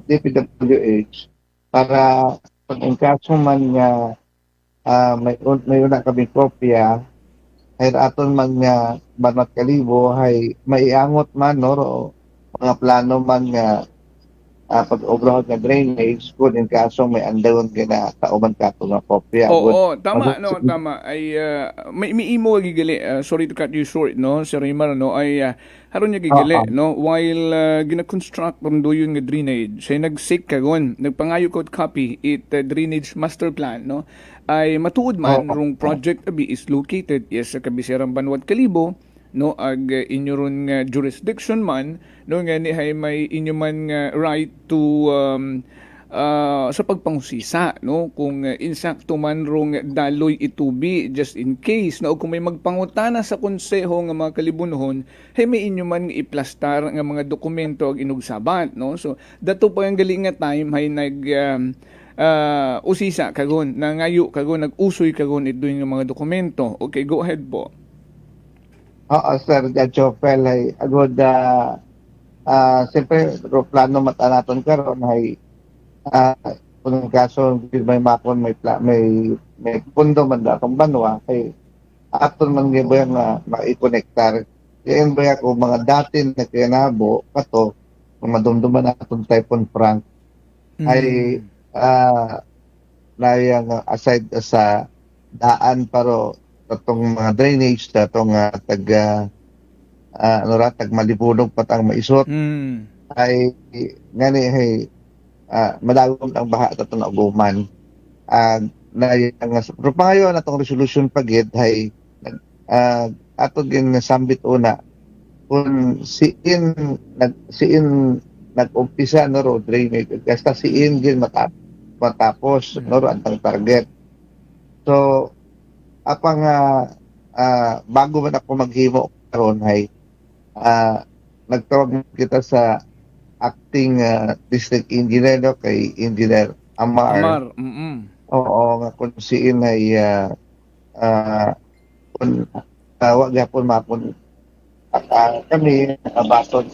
DPWH para pag ang kaso man nga may una kami kopya ay aton man nga Banat Kalibo ay maiangot man no mga plano man nga pag-overhaul nga drainage kung in kaso may andawon gina kauman kato nga kopya. Oo, tama no, tama ay may imo gigali, sorry to cut you short, no, Sir Raymar, no, ay haron niya gigali, no, while gina-construct do yung drainage, say nag-seek kagon, nagpangayo code copy it drainage master plan, no, ay matuod man rong project abi is located sa kabisirang Banwat Kalibo, no, inyo ron jurisdiction man, no, nga ni hay may inyo man right to sa pagpangusisa, no, kung insakto man rong daloy itubi just in case, no, kung may magpangutana sa konseho nga mga kalibunohon, hay may inyo man iplastar nga mga dokumento ag inugsabat, no, so dato pa yung galing nga time hay usisa kagon, nangayo kagon, nag-usoy kagon ito yung mga dokumento. Okay, go ahead po. Sir Joffel, ay agod siyempre plano matanaton karon ay kung kaso may makon may pundo man datong banwa kay aton man gyud nga mai-connectar diyan ba ko mga datin na kinabo kato kung madumduman naton Typhoon Frank ay layang aside sa daan pero tatong mga drainage tatong tag malipunog patang maisot ay ngani ay malagom ang baha tatong aguman pero pangayon natong resolution pagid ay atong ginasambit una kung siin nag-umpisa no road drainage basta siin gin matapos no ang target. So apang bago man ako maghimo karon ay nagtawag kita sa acting district engineer no, kay Engineer Amar. Oo nga kung siin ay kung tawag gapon mapon kami baton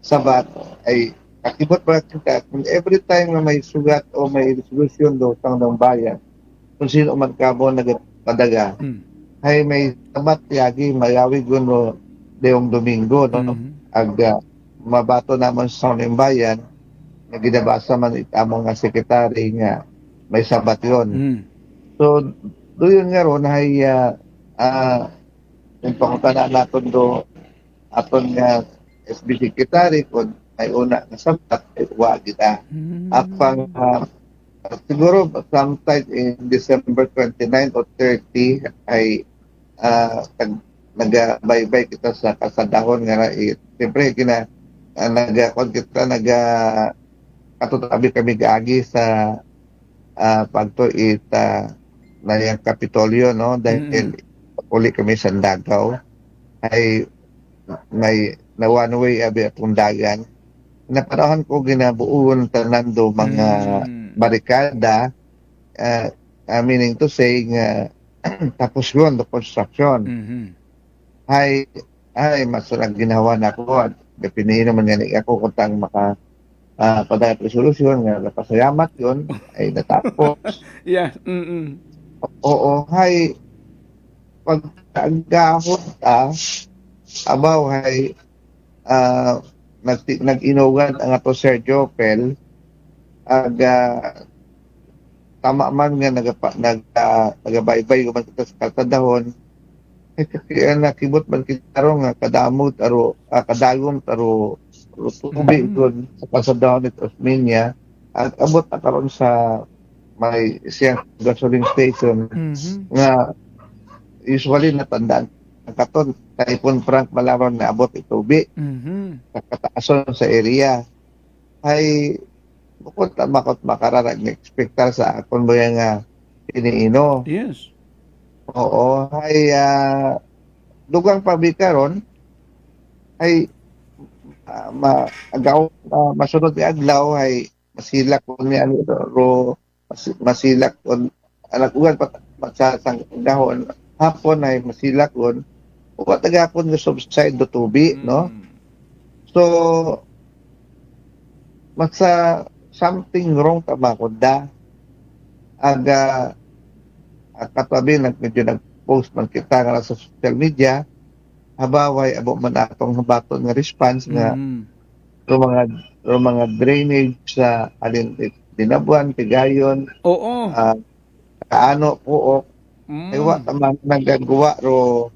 sabat ay akibot ba kita kung every time na may sugat o may resolution do sang ng bayan kung sino man kamo nagpadaga ay may sabat yagi mayawig no Leong Domingo no mabato naman sa ng bayan na ginabasa man itamong nga sekretary nga may sabat yon. So doon nga ron ay yung pangutana natin do aton nga SB Secretary kung ay una na sabat ay huwag kita. Apang siguro sometime in December 29 o 30 ay nag-baybay kita sa kasadahon nga siyempre katutabi kami gaagi sa pagtuit na yung Kapitolyo, no? Dahil uli kami sa Davao ay may na one way abi atong dagan. Napanahon ko ginabuon tanando mga barikada, meaning to say nga tapos yun, the construction. Ay masalang ginawa na ako at pinihin naman nga ako kung tang padayat resolusyon nga napasayamat yun ay natapos. Yeah. Oo, hay pagkaagahot abaw hay nag-inugan ang ato Sir Jopel ag tama man nga nagabaybay man kita sa kalsadahon kaya nakibot man kita ro nga kadamot aro kadagom aro tubig doon sa kalsadahon at Osmeña at abot na karon sa may siyang gasoline station nga usually natandaan ang katon Typhoon Frank malaron na abot itubi sa kataason sa area ay bukod na makararag na expectar sa akon mo yung iniino. Yes. Oo. Ay dugang pabikaron ay masunod ni Aglaw ay masilak ko ni masilak ko anak ugan sa dahon hapon ay masilak ko o tagapon nga subside do tubi, no? So masa something wrong tama ko da aga katabi medyo nag-post man kita nga sa social media habaway abo man atong habaton nga response nga mga drainage sa alin Dinabuan, Tigayon, kaano puok ay wa tama nagagawa ro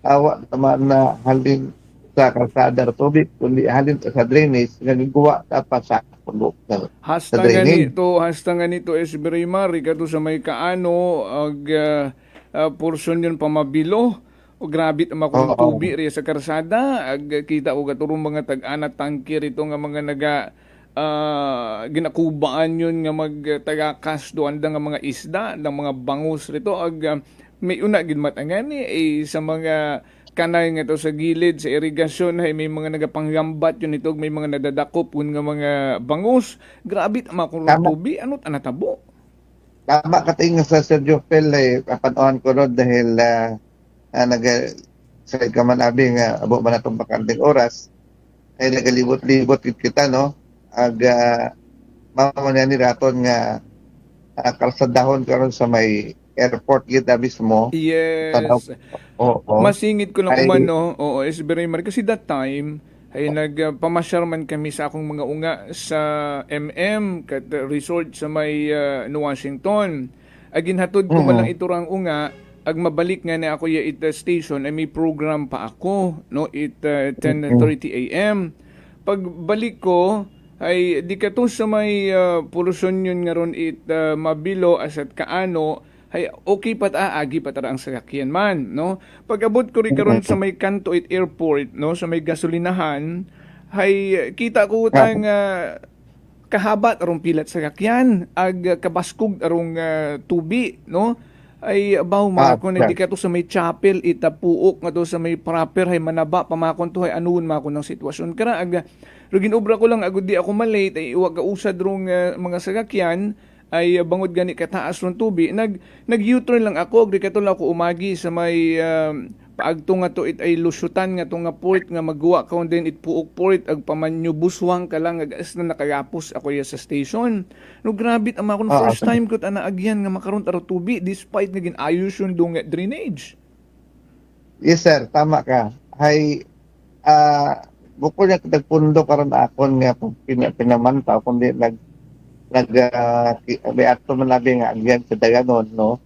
awa tama na halin sa kalsada ro tubig kundi halin sa drainage nagagawa dapat sa pundok hasta ganito es Braymar kato sa may kaano ag portion yun pamabilo o grabe ang makong tubig riya sa karsada ag kita o gaturong mga tag-ana tangkir ito nga mga ginakubaan yun nga magtagakas doon nga mga isda ng mga bangus rito ag may una gid matangani sa mga kanay nga to sa gilid sa irigasyon ay may mga nagapanggambat yun ito may mga nadadakop kun nga mga bangus grabe ang makurutubi ano tanatabo tama kating sa Sergio Pel ay kapanoan ko ron dahil sa kamanabi nga abo man atong bakanting oras ay nagalibot-libot kita no ag mamamanya ni raton nga kalsadahon karon sa may airport kita mismo. Yes. Masingit ko lang umano. Oo, is very much. Kasi that time, ay nagpamasyar man kami sa akong mga unga sa kat resort sa may Washington. Aginhatod ko malang iturang unga, ag mabalik nga na ako it station, ay may program pa ako, no? 10:30 a.m. Pagbalik ko, ay di ka to sa may polusyon yun nga ron mabilo asat kaano, ay okay pat agi patara ang sakyan man no pag-abot ko rin karon sa may Kanto Airport no sa may gasolinahan ay kita ko tang kahabat arong pilat sakyan ag kabaskog arong tubi no ay abaw makon hindi ka to sa may chapel itapuok nga to sa may proper hay manaba pamakon to hay anuon makon ng sitwasyon kara ag ginobra ko lang agud di ako malate ay iwag usad rong mga sakyan ay bangod gani kataas ron tubi nag-U-turn lang ako agri kato lang ako umagi sa may paagto nga to ay lusyutan nga to nga port nga magguwa ka din puok port ag pamanyo buswang ka lang agas na nakayapos ako sa station no grabe ang makon first time ko ana agyan nga makaron taro tubi despite naging ayos yung dong drainage. Yes sir, tama ka. Hay bukod na nagpundo karon akon nga pinamantaw kundi may ato man labi nga agyan sa daganon no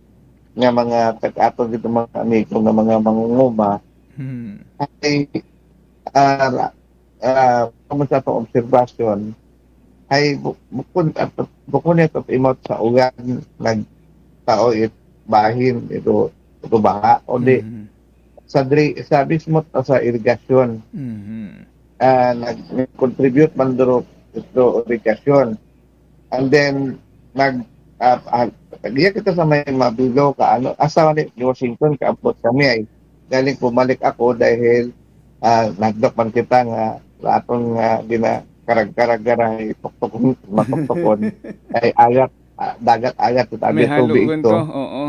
nga mga tag-aton dito mga amigo nga mga mangunguma ay kung sa itong observasyon ay bukod ito imot sa ugan nagtao bahin ito baha o di sa mismo sa irigasyon nag-contribute man duro ito irrigation. And then iya kita sa may Mabilo asawa ni Washington kaabot kami ay galing pumalik ako dahil nagdok man kita nga sa atong karag-karag-gara matuktukon ay dagat sa tabi May tubig halugan ito. to, oo.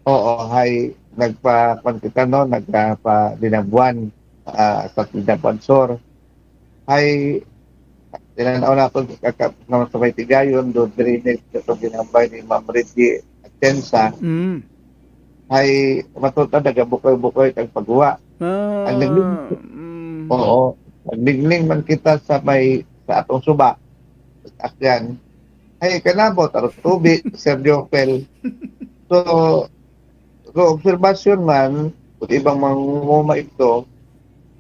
Oo, hay nagpa-kita no, nagpa-dinabuan sa Dinabuansor. Hay tinanaw na ito sa may tigayon, doon drainage ito ginambay ni Ma'am Reggie Atienza. Hay matuta nagabukoy-bukoy kag pagguwa. Ang naglingling man kita sa atong suba. Akyan. Hay kanabot aron tubig, Sir Jopel. So observation man, kung ibang mangunguma ito,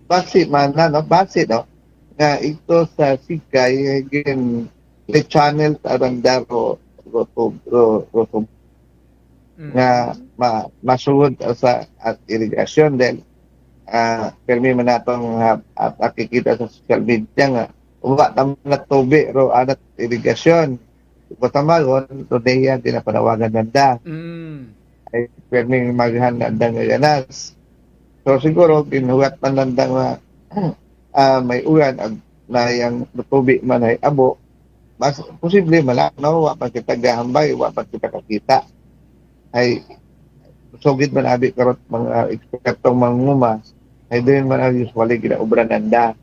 base nga ito sa Sikay, again, the channel Arandaro, nga masuod sa at irigasyon din. Permi man natong nakikita sa social media nga, uwa naman na tubig, anat irigasyon. Patamagon, today yan, tinapanawagan nanda. Ay pwedeng maghanandang nga ganas. So siguro, ginuhat man nandang may ulan na yung tubig man ay abo, mas posible malaknaw, wapan kita gahambay, wapan kita kakita. Ay sugid man abi karot mga ekspertong manguma, ay din man ang usually ginaubran nanda.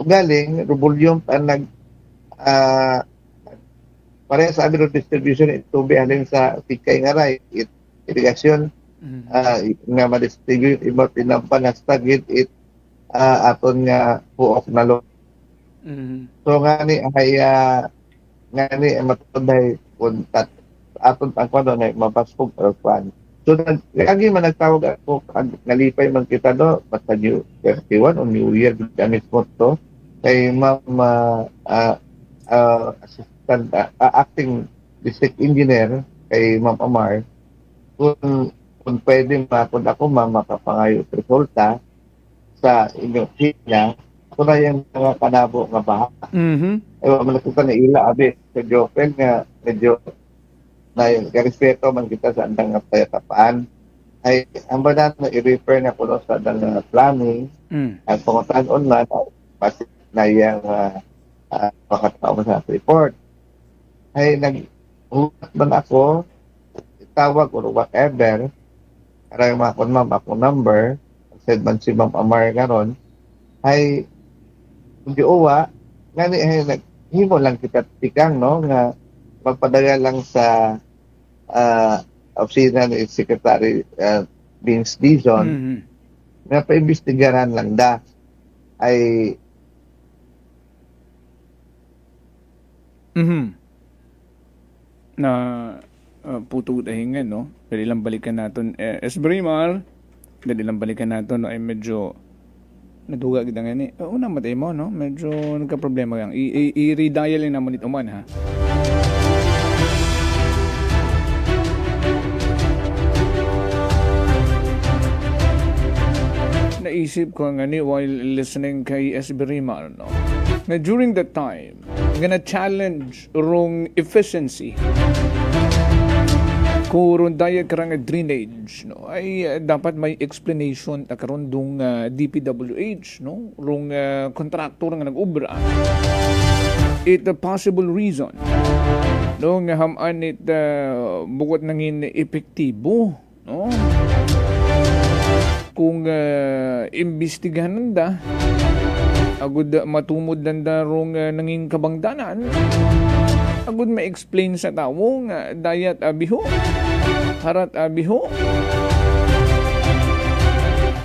Galing, rubulyong nag pareha sa amin distribution tubig halin sa Sikay nga ray irigasyon nga ma-distribute imot inampan na stagit aton nga puok na lo. So ngani ay matuday puntat aton ang kwano na mapaspog kwan. So lagi man nagtawag ako nalipay man kita do basta New 31 o New Year gamit mo to kay assistant acting district engineer kay Ma'am Amar kung pwede kung ako makapangayo resulta sa inyong niya ako na yung mga kanabo nga baha. Ewan malakita na ila abi sa Jopel nga medyo na yung respeto man kita sa andang nga payatapaan ay ang banan na i-refer na kuno sa andang planning at pangutanon na pasik na yung pakatao sa report ay nag-ulat man ako itawag or whatever para yung mga ma'am ako number said man si Ma'am Amar karon ay hindi uwa nga himo lang kita tikang no nga magpadala lang sa opisina ni Secretary Vince Dizon na paimbestigaran lang da ay na puto dahingan, no? Dali lang balikan natin. Esbrimar, dali lang balikan natin, no? Ay medyo naduga kita nga ni. Una matay mo, no? Medyo nagka-problema yan. I-redial naman ito man, ha? Naisip ko nga ni while listening kay Esbrimar, no? Na during that time, gonna challenge wrong efficiency kung daya karang drainage no ay dapat may explanation ta karon dung DPWH no rong contractor nga nag-ubra it a possible reason no nga haman it bukod nangin epektibo no kung imbestigahan da agud matumod nanda rong nanging kabangdanan agud ma-explain sa tao nga dayat abiho harat abiho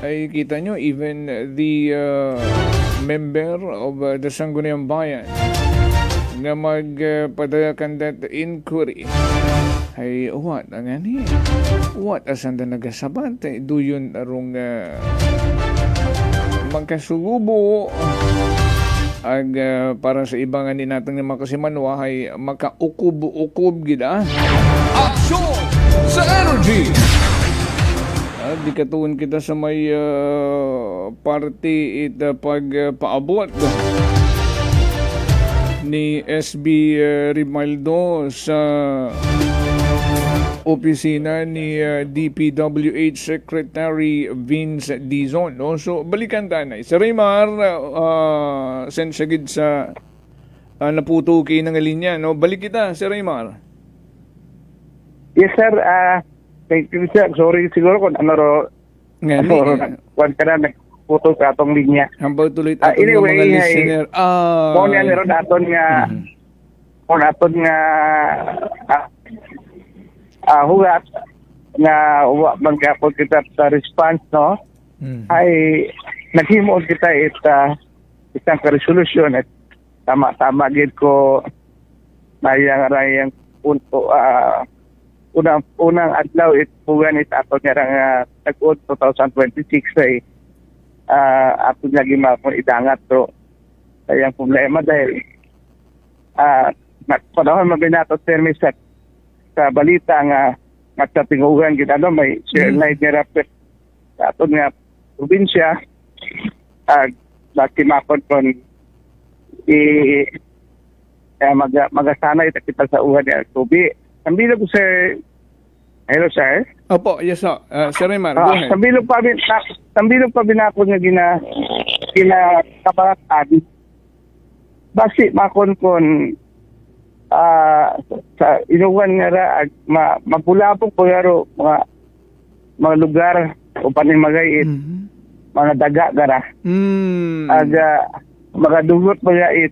ay kita nyo even the member of the Sangguniang Bayan nga magpadayakan that inquiry ay what ang ani what asan da nagasabat duyon arong magkasugubo ag para sa ibang ani natin nga makasimanwa ay makaukob-ukob gida aksyon sa energy Di katuon kita sa may party it pagpaabot ni SB Rimaldo sa opisina ni DPWH Secretary Vince Dizon. No? So, balikan tanay. Sir Raymar, send siya gid sa naputuki ng linya. No? Balik kita, Sir Raymar. Yes, sir. Thank you, sir. Sorry siguro kung kung ka na nagputo sa atong linya. Hambal tuloy ato anyway, mga listener. Mo niya meron aton nga hugat nga magkapod kita sa response, no? Ay naghimo kita isang resolution at tama gid ko rayang punto unang adlaw pugan ato nga tag-od 2026 ay ato nga gimapon idangat to sayang problema dahil panahon mabinato termi sa balita nga magtatingugan gid may share light nga rapid sa ato nga probinsya nakimapon kon magasanay kita sa uhan ni Tubi. Sambilog sir. Hello sir. Opo, yes sir. Sir Raymar, go ahead. Sambilog pa binakon nga gina kabaratan. Basi makon sa inuwan nga ra mapulapok po yaro mga lugar o panimagay mga daga gara. Mga dugot pa it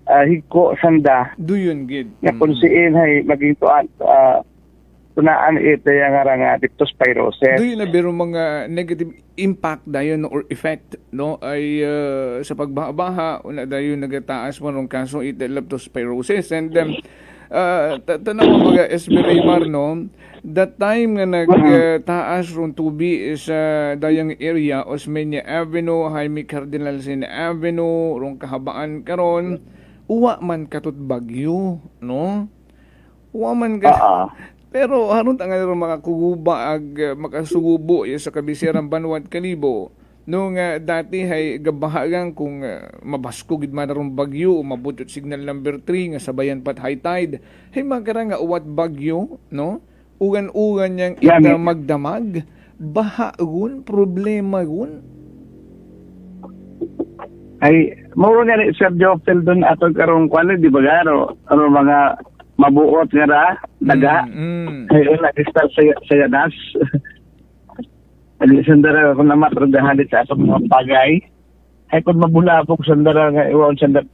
hiko sanda duyon gid nga konsiin hay maging tunaan ito yung nga leptospirosis. Duyon na biro mga negative impact dayon or effect no ay sa pagbaha una dayon nagataas mo ng kaso ito leptospirosis and tanaw mga SB Raymar no that time nga nagtaas ron tubi sa dayang area Osmeña Avenue, Jaime Cardinalsin Avenue rong kahabaan karon uwa man katut bagyo no uwa man ka pero haron tangan ron mga kuguba ag makasugubo sa kabisirang Banwad Kalibo nung dati hay gabahagan kung mabasko gid man ron bagyo mabutot signal number 3 nga sabayan pat high tide hay magara nga uwat bagyo no ugan-ugan yang ita magdamag baha gun problema gun ay mao nga ni Sir Jopel doon ato karong kwala di ba garo mga mabuot nga ra daga ay nag-start sa yanas ali sandara ko na matradahan sa atong mga pagay ay kung mabulapok sandara nga iwan sandara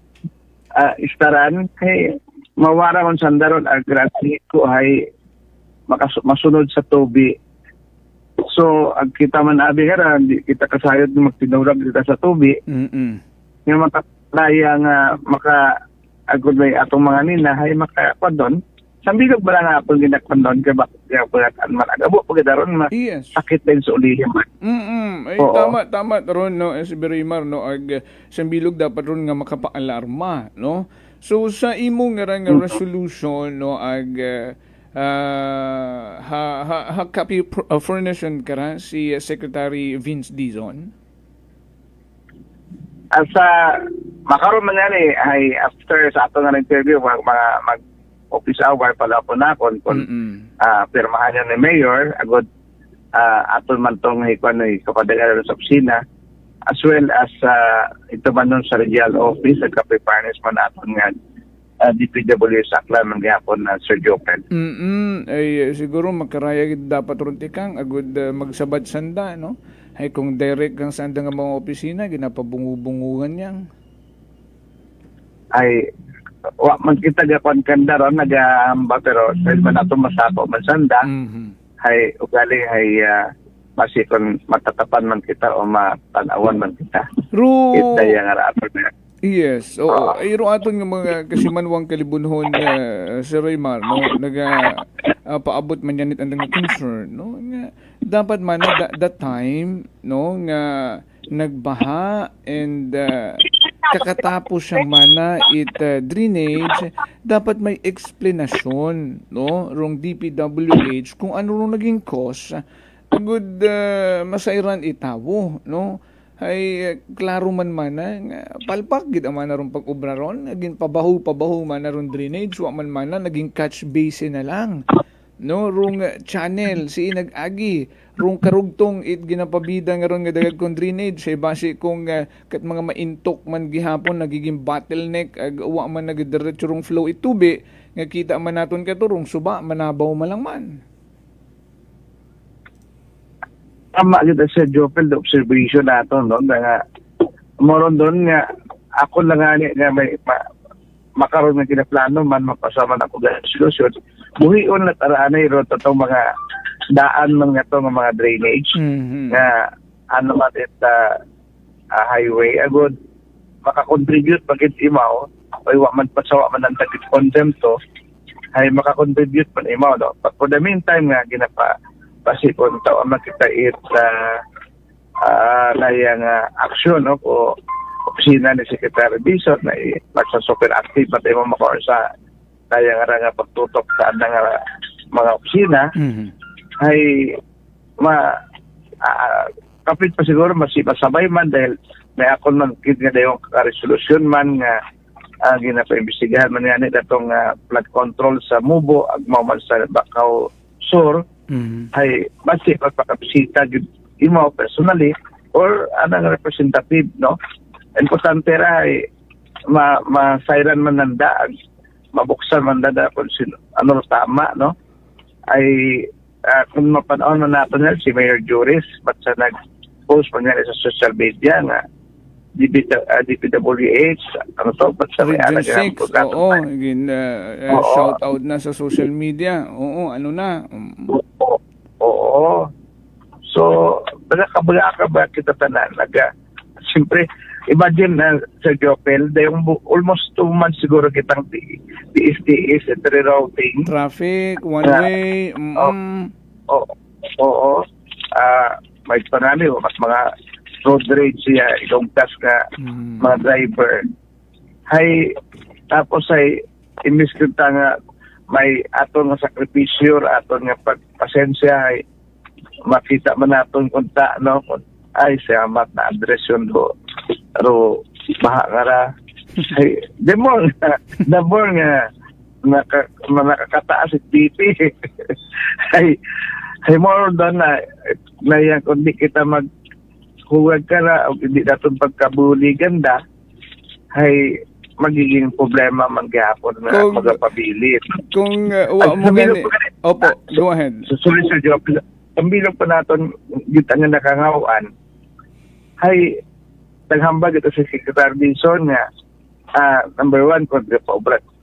istaran kay mawara kon sandaron agrasi ko ay masunod sa tubi. So, ang kita man abi nga di kita kasayod magtinurag kita sa tubi. Yung makaplaya nga maka-agod may atong mga nina ay makapadon. Sambilog ba nga apong ginakpandon ka ba pagkakaan man agabo pagkadaron sakit din sa ulihim. Ay tama ron no SB Raymar no ag sambilog dapat ron nga makapaalarma no. So sa imong nga resolution no ag copy furnishon kara si Secretary Vince Dizon. Sa makaroon man yan ay after sa ato nga interview mag office hour pala po na kung pirmahan niya ni Mayor agad aton man tong hikwan ni kapadagaran sa opisina as well as ito man nun sa regional office at kapiparnis man aton nga DPW sakla man gihapon na Sir Jopel. Ay siguro magkaraya dapat ron tikang agud magsabad sanda no. Ay kung direct kang sanda nga mga opisina ginapabungu-bunguhan yang. Ay wa man kita gapan kanda ron nagahamba pero dahil man ato masako man sanda ay ugali ay masikon matatapan man kita o matanawan man kita. Ita yang arato na. Yes, oo. Iro aton nga mga kasimanwang kalibunhon Sir Raymar, no, paabot man yanit ang concern, no, nga dapat man that time, no, nga nagbaha and kakatapos siya mana drainage, dapat may explanation, no, rong DPWH kung ano rong naging cause. Good masairan itawo, no, ay klaro man nga palpak gid man ron pag-obra ron, naging pabaho man ron drainage, wa man naging catch basin na lang, no, rung channel si nag-agi rung karugtong ginapabida nga ron nga dagag kong drainage ay base kung kat mga maintok man gihapon nagiging bottleneck wa man nagdiretso rung flow itubi nga kita man naton katurong suba manabaw malang man. Tama kita sa Jopel the observation nato no nga moron doon nga ako lang nga may makaroon ng kinaplano man mapasama na ko sa solusyon buhion na taraanay ro totoo mga daan man nga to nga mga drainage nga ano man highway agud makakontribute pagit imaw ay wa man pasawa man ang tagit konsento ay makakontribute man imaw no but for the meantime nga ginapa pasipon taw makita layang aksyon no ko opisina ni Secretary Bison na magsa super active pati mo makaor sa layang nga pagtutok sa nga mga opisina ay kapit pa siguro masabay man dahil may akon man kit nga dayong resolution man nga ginapa-imbestigahan man yan itong flood control sa Mubo agmaw man sa Bacau Sur ay basi pagpakabisita imo personally or anang representative no importante ra ay masairan man nanda mabuksan man nanda kung ano tama no ay kung mapanoon man natin si Mayor Juris ba't sa nag-post pa niya sa social media nga DPWH ano to ba't sa Region 6 shout out na sa social media ano na oo so nagkabala kita tanan siyempre imagine na sa Jopel dayong almost 2 months siguro kitang tiis at rerouting traffic one way may panami mas mga road rage siya ilongtas nga mga driver hay tapos ay imbis kita nga may aton nga sakripisyo aton nga pagpasensya ay makita man naton kunta no ay salamat na address yun ro baha nga ra ay demol nga nakakataas at BP ay more than na yan kung di kita maghuwag ka na o hindi natin pagkabuligan da ay magiging problema man gahapon na magapabilit kung mo gani opo go ahead sorry sir Job ang bilog pa natin kita nga nakangawan ay naghambag ito si Secretary Bison nga number 1 kung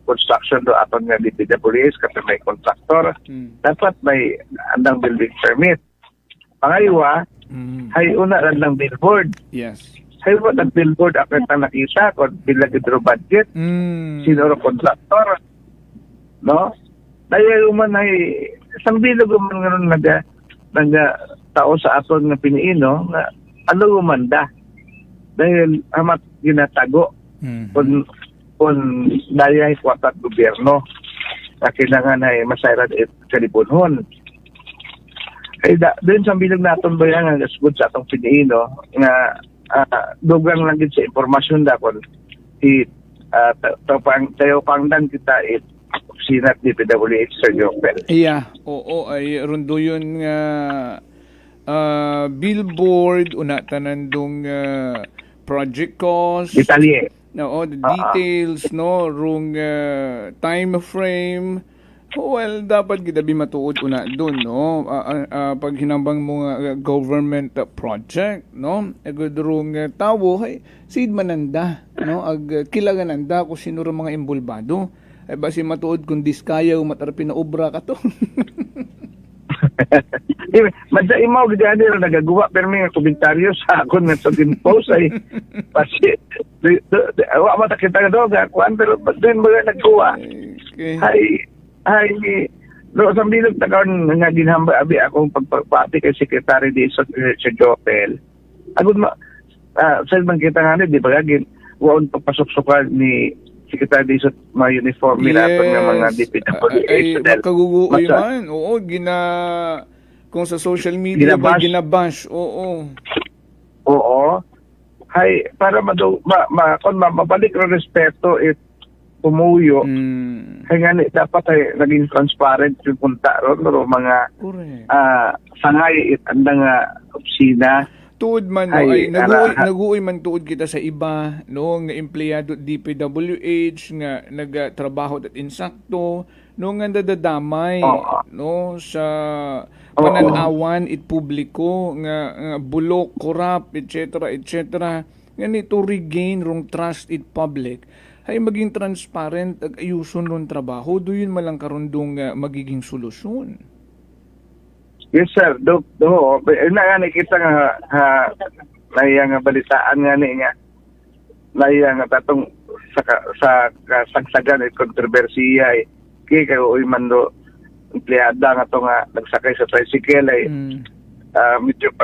construction do aton nga DPWH kasi may contractor dapat may andang building permit pangaywa hay una andang billboard yes hay what ang billboard ako na nakita kung bilang hydro budget sino ro contractor no dahil man ay isang bilog man ngayon naga tao sa aton nga piniino nga ano umanda dahil amat ginatago kung daya ikwatat gobyerno na kailangan ay masayran sa lipunhon. Ay doon sa bilang natin ba yan ang asgod sa atong piniino nga dugang lang din sa informasyon da kung tayo pangdan kita sinat ni PWH sa Jopel. Yeah, oo ay rundo yun nga billboard una tanandong project cost detalye no the details no rung time frame well dapat gidabi matuod una doon no pag hinambang mo nga government project no agud rung tawo hay sid mananda no ag kilagan anda kung sino ra mga imbulbado ay basi matuod kung diskayaw matarpi na obra ka to. Madya imaw gani na nagagawa pero may komentaryo sa akon nga sa post ay kasi wa matakita nga doon kuan pero din mo nagkuha ay no sa bilog tagon nga ginhamba abi akong pagpapati kay Secretary Bison sa Jopel agud sa man kita nga di ba gagin, waon pagpasok-sukan ni Secretary Dizon mga uniform nila nga mga DPWH. Ay, makaguguoy man. Oo, kung sa social media ba ginabash. Oo. Hay, para mabalik ng respeto pumuyo. Kaya nga dapat ay naging transparent yung punta ron, mga sangay andang opisina. Tuod man ay naguoy man tuod kita sa iba nga empleyado DPWH nga nagtrabaho at insakto nga dadamay sa pananawan publiko nga bulok, corrupt, etc. nga to regain rong trust public ay maging transparent ag ayuson ron trabaho doon malang karundong magiging solusyon. Yes, sir. Nakikita nga nga balitaan nga nga tatong sa kasagsagan at kontrobersiya kaya kayo man do empleyada nga to nga nagsakay sa tricycle medyo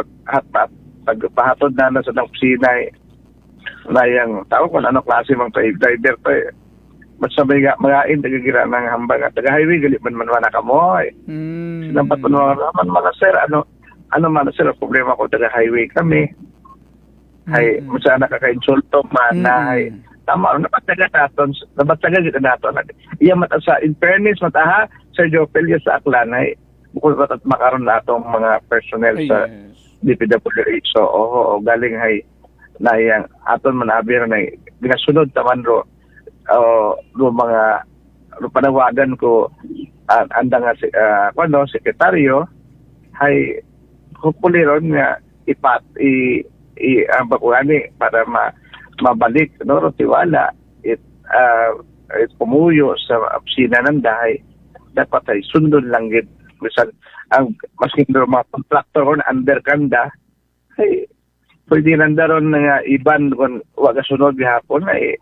pagpahatod na sa opisina layang tao kung ano klase mang driver to magsabay nga mga nagagira ng hambang at taga-highway gali man ka mo sinampat man mga sir ano man sir problema ko taga-highway kami ay masana kaka-insulto man ay tama napataga naton iya sa in fairness mataha Sir Jopel sa Aklan ay bukod pa at makaroon na itong mga personnel sa DPWH so galing ay na yang aton manabir na ginasunod taman ro mga panawagan ko andang sekretaryo ay hopefully ron nga bakuani para mabalik tiwala pumuyo sa opisina ng dahay dapat ay sundon lang gid bisan ang maski mga contractor on under kanda ay pwede nandaron nga iban kung wag sunod gihapon ay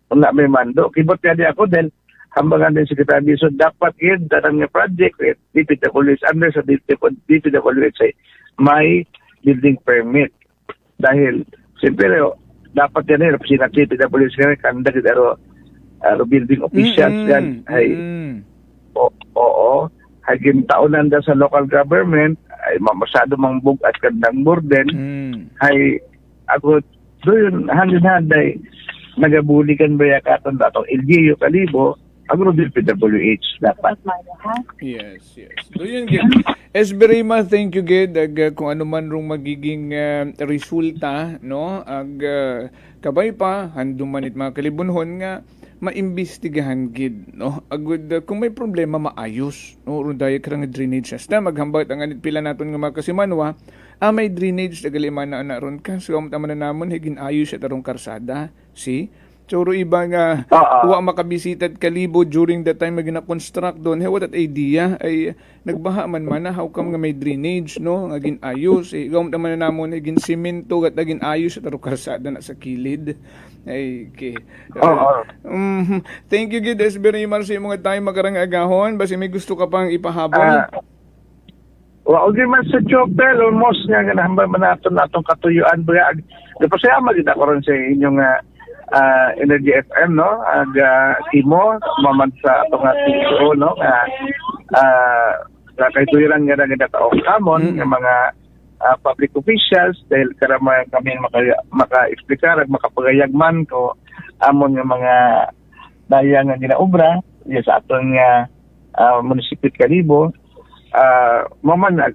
una may mando. Kibot kaya di ako dahil hambangan din Secretary Dizon dapat yun darang nga project DPWH under sa DPWH ay may building permit. Dahil siyempre dapat yan opisina DPWH nga kanda kita building officials yan ay ay gintaunan da sa local government ay masyado mang bug at kandang burden ay ako doon hand-in-hand ay nagabulikan ba yakatan datong LGU Kalibo agro DPWH dapat. Yes. Doon yun, Esberima, thank you gid kung ano man rong magiging resulta no kabay pa handum manit mga kalibunhon nga maimbestigahan gid no agud kung may problema maayos no runday krang drainage system maghambat ang anit pila naton nga makasimanwa may drainage tagali man na ron ka so tama na namon higin ayos sa tarong karsada Choro iba nga wa makabisitat Kalibo during that time magina-construct doon. What that idea ay nagbaha man how come nga may drainage no nga ginayos igom naman na namon gin semento gat gin ayos sa taro karsada na sa kilid. Ay okay. Thank you gid very much sa mga time makarang agahon basi may gusto ka pang ipahabol. Wa og man sa Jopel almost nga nahambal man natong katuyuan ba gapasayama gid ako ron sa inyong Energy FM no Timo maman sa atong TCO no kaytuyan nga taong kamon ng mga public officials dahil karama kami maka-explicar at makapagayagman ko amon nga mga daya nga ginaobra sa atong munisipyo Kalibo maman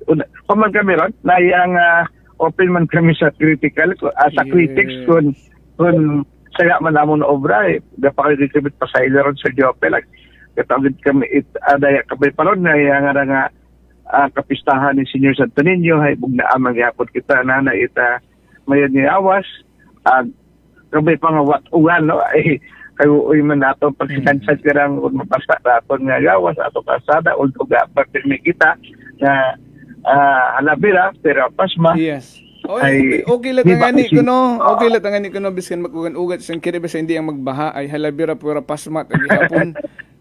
kami ron nayang open man kami sa critical sa critics kun saya man namon obra napaka-distribute pa sa ron sa Jopel katawid kami adaya kabay palon nga kapistahan ni Senior Santo Niño hay bugna amang gyapon kita na ita mayan ni awas kabay pa nga wat-ugan no ay kayo man nato pagsikansan karang mapasa daton nga gawas ato kasada ulto ga permi kita na halabira pero pasma okay lang tangani ko no. Okay lang tangani ko no biskan magugan-ugat sang kiri basta hindi ang magbaha ay halabira pura pasmat ag hapon.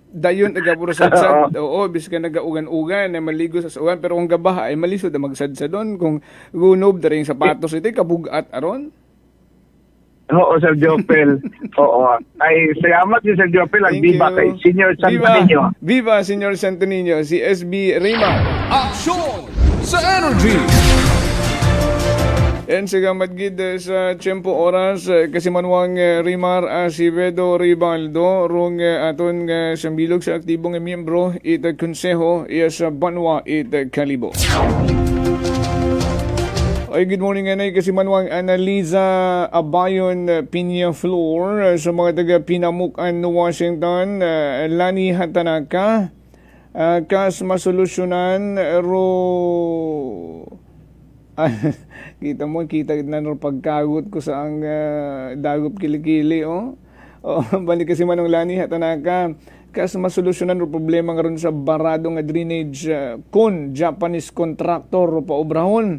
Dayon agapuro sadsad. Oo biskan nagaugan-ugan na maligo sa suwan pero kung gabaha ay malisod na magsadsad doon kung gunob daring sapatos ito kabugat aron. Oo, Sir Jopel. Oo. Ay, salamat si Sir Jopel. Ang Thank viva you. kay Senior Santo Niño. Viva, Senior Santo Niño. Si SB Rima. Aksyon sa Energy! Yan sigamat gid sa tiyempo oras kasi manwang Rimar Acevedo Ribaldo rong aton sambilog sa aktibong miyembro ita konseho iya sa Banwa ita Kalibo. Ay, good morning anay kasi manwang Analiza Abayon Piña Flor sa mga taga Pinamukan, Washington. Lani Hatanaka kas masolusyonan ro kita na no pagkagot ko sa ang dagop kilikili balik kasi manong Lani Hatanaka kas masolusyonan ro problema nga ron sa barado nga drainage kun Japanese contractor ro paobrahon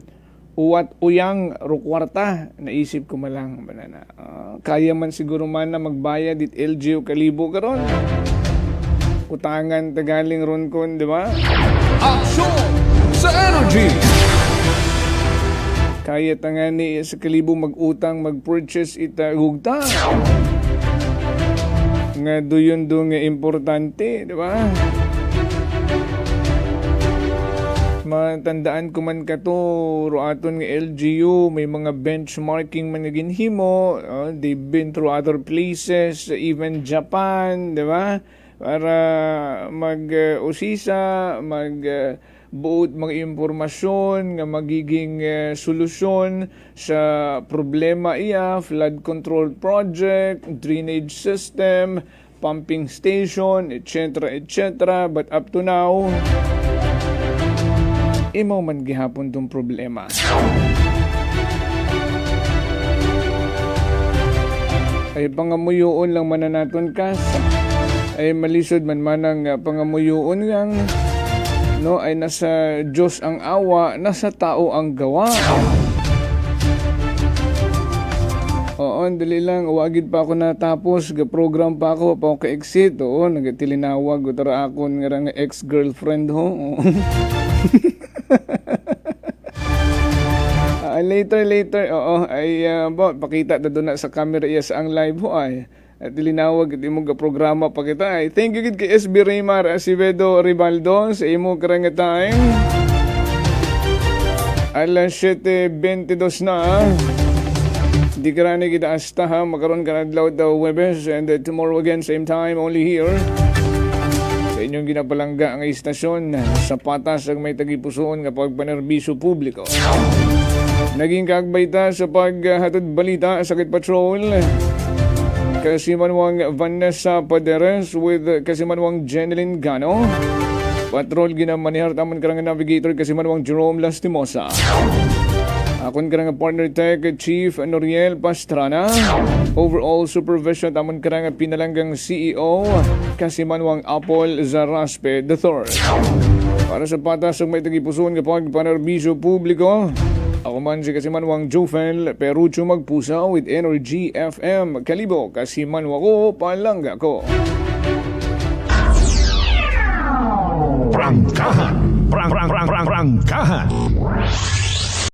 uwat uyang ro kwarta. Naisip ko malang banana kaya man siguro man na magbayad it LGU Kalibo karon utangan tagaling ron kun, di ba? Aksyon sa Energy! Kaya tangani sa Kalibo mag-utang, mag-purchase ita hugta. Nga doon nga importante, di ba? Matandaan ko man ka to, roaton nga LGU, may mga benchmarking man nga ginhimo. They've been through other places, even Japan, di ba? Para mag-usisa, buot mga impormasyon nga magiging solusyon sa problema iya, flood control project, drainage system, pumping station, etc. etc. But up to now, imaw man gihapon tong problema. Ay pangamuyoon lang mananaton kas. Ay malisod man manang pangamuyoon yang no ay nasa Diyos ang awa, nasa tao ang gawa. Oo, dali lang, wagid pa ako natapos, ga-program pa ako ka-exit. Oo, nagatilinawag utara akon nga ex-girlfriend ho. Later, oo, ay pakita na doon sa camera iya sa ang live ho ay. At ilinawag at imong programa pa kita ay. Thank you kay SB Rimar Acevedo Ribaldo sa imong karangatang. Alas 7:22 na. Di ka rani kita asta ha. Makaroon ka na daw Webes. And tomorrow again, same time, only here. Sa inyong ginapalangga ang istasyon sa patas ang may tagipusoon nga pagpanerbisyo publiko. Naging kaagbayta sa paghatod balita sa Sakit Patrol. Kasimanwang Vanessa Paderes with Kasimanwang Jeneline Gano. Patrol ginamanihar tamon karang navigator Kasimanwang Jerome Lastimosa. Akon karang partner tech Chief Noriel Pastrana. Overall supervision tamon karang pinalanggang CEO Kasimanwang Apple Zaraspe III. Para sa patas ng may tagipusoon nga pagpanerbisyo publiko. Ako man si Kasimanwang Jofel Perucho Magpusa with Energy FM Kalibo. Kasimanwa ko, palangga ko. Prangkahan.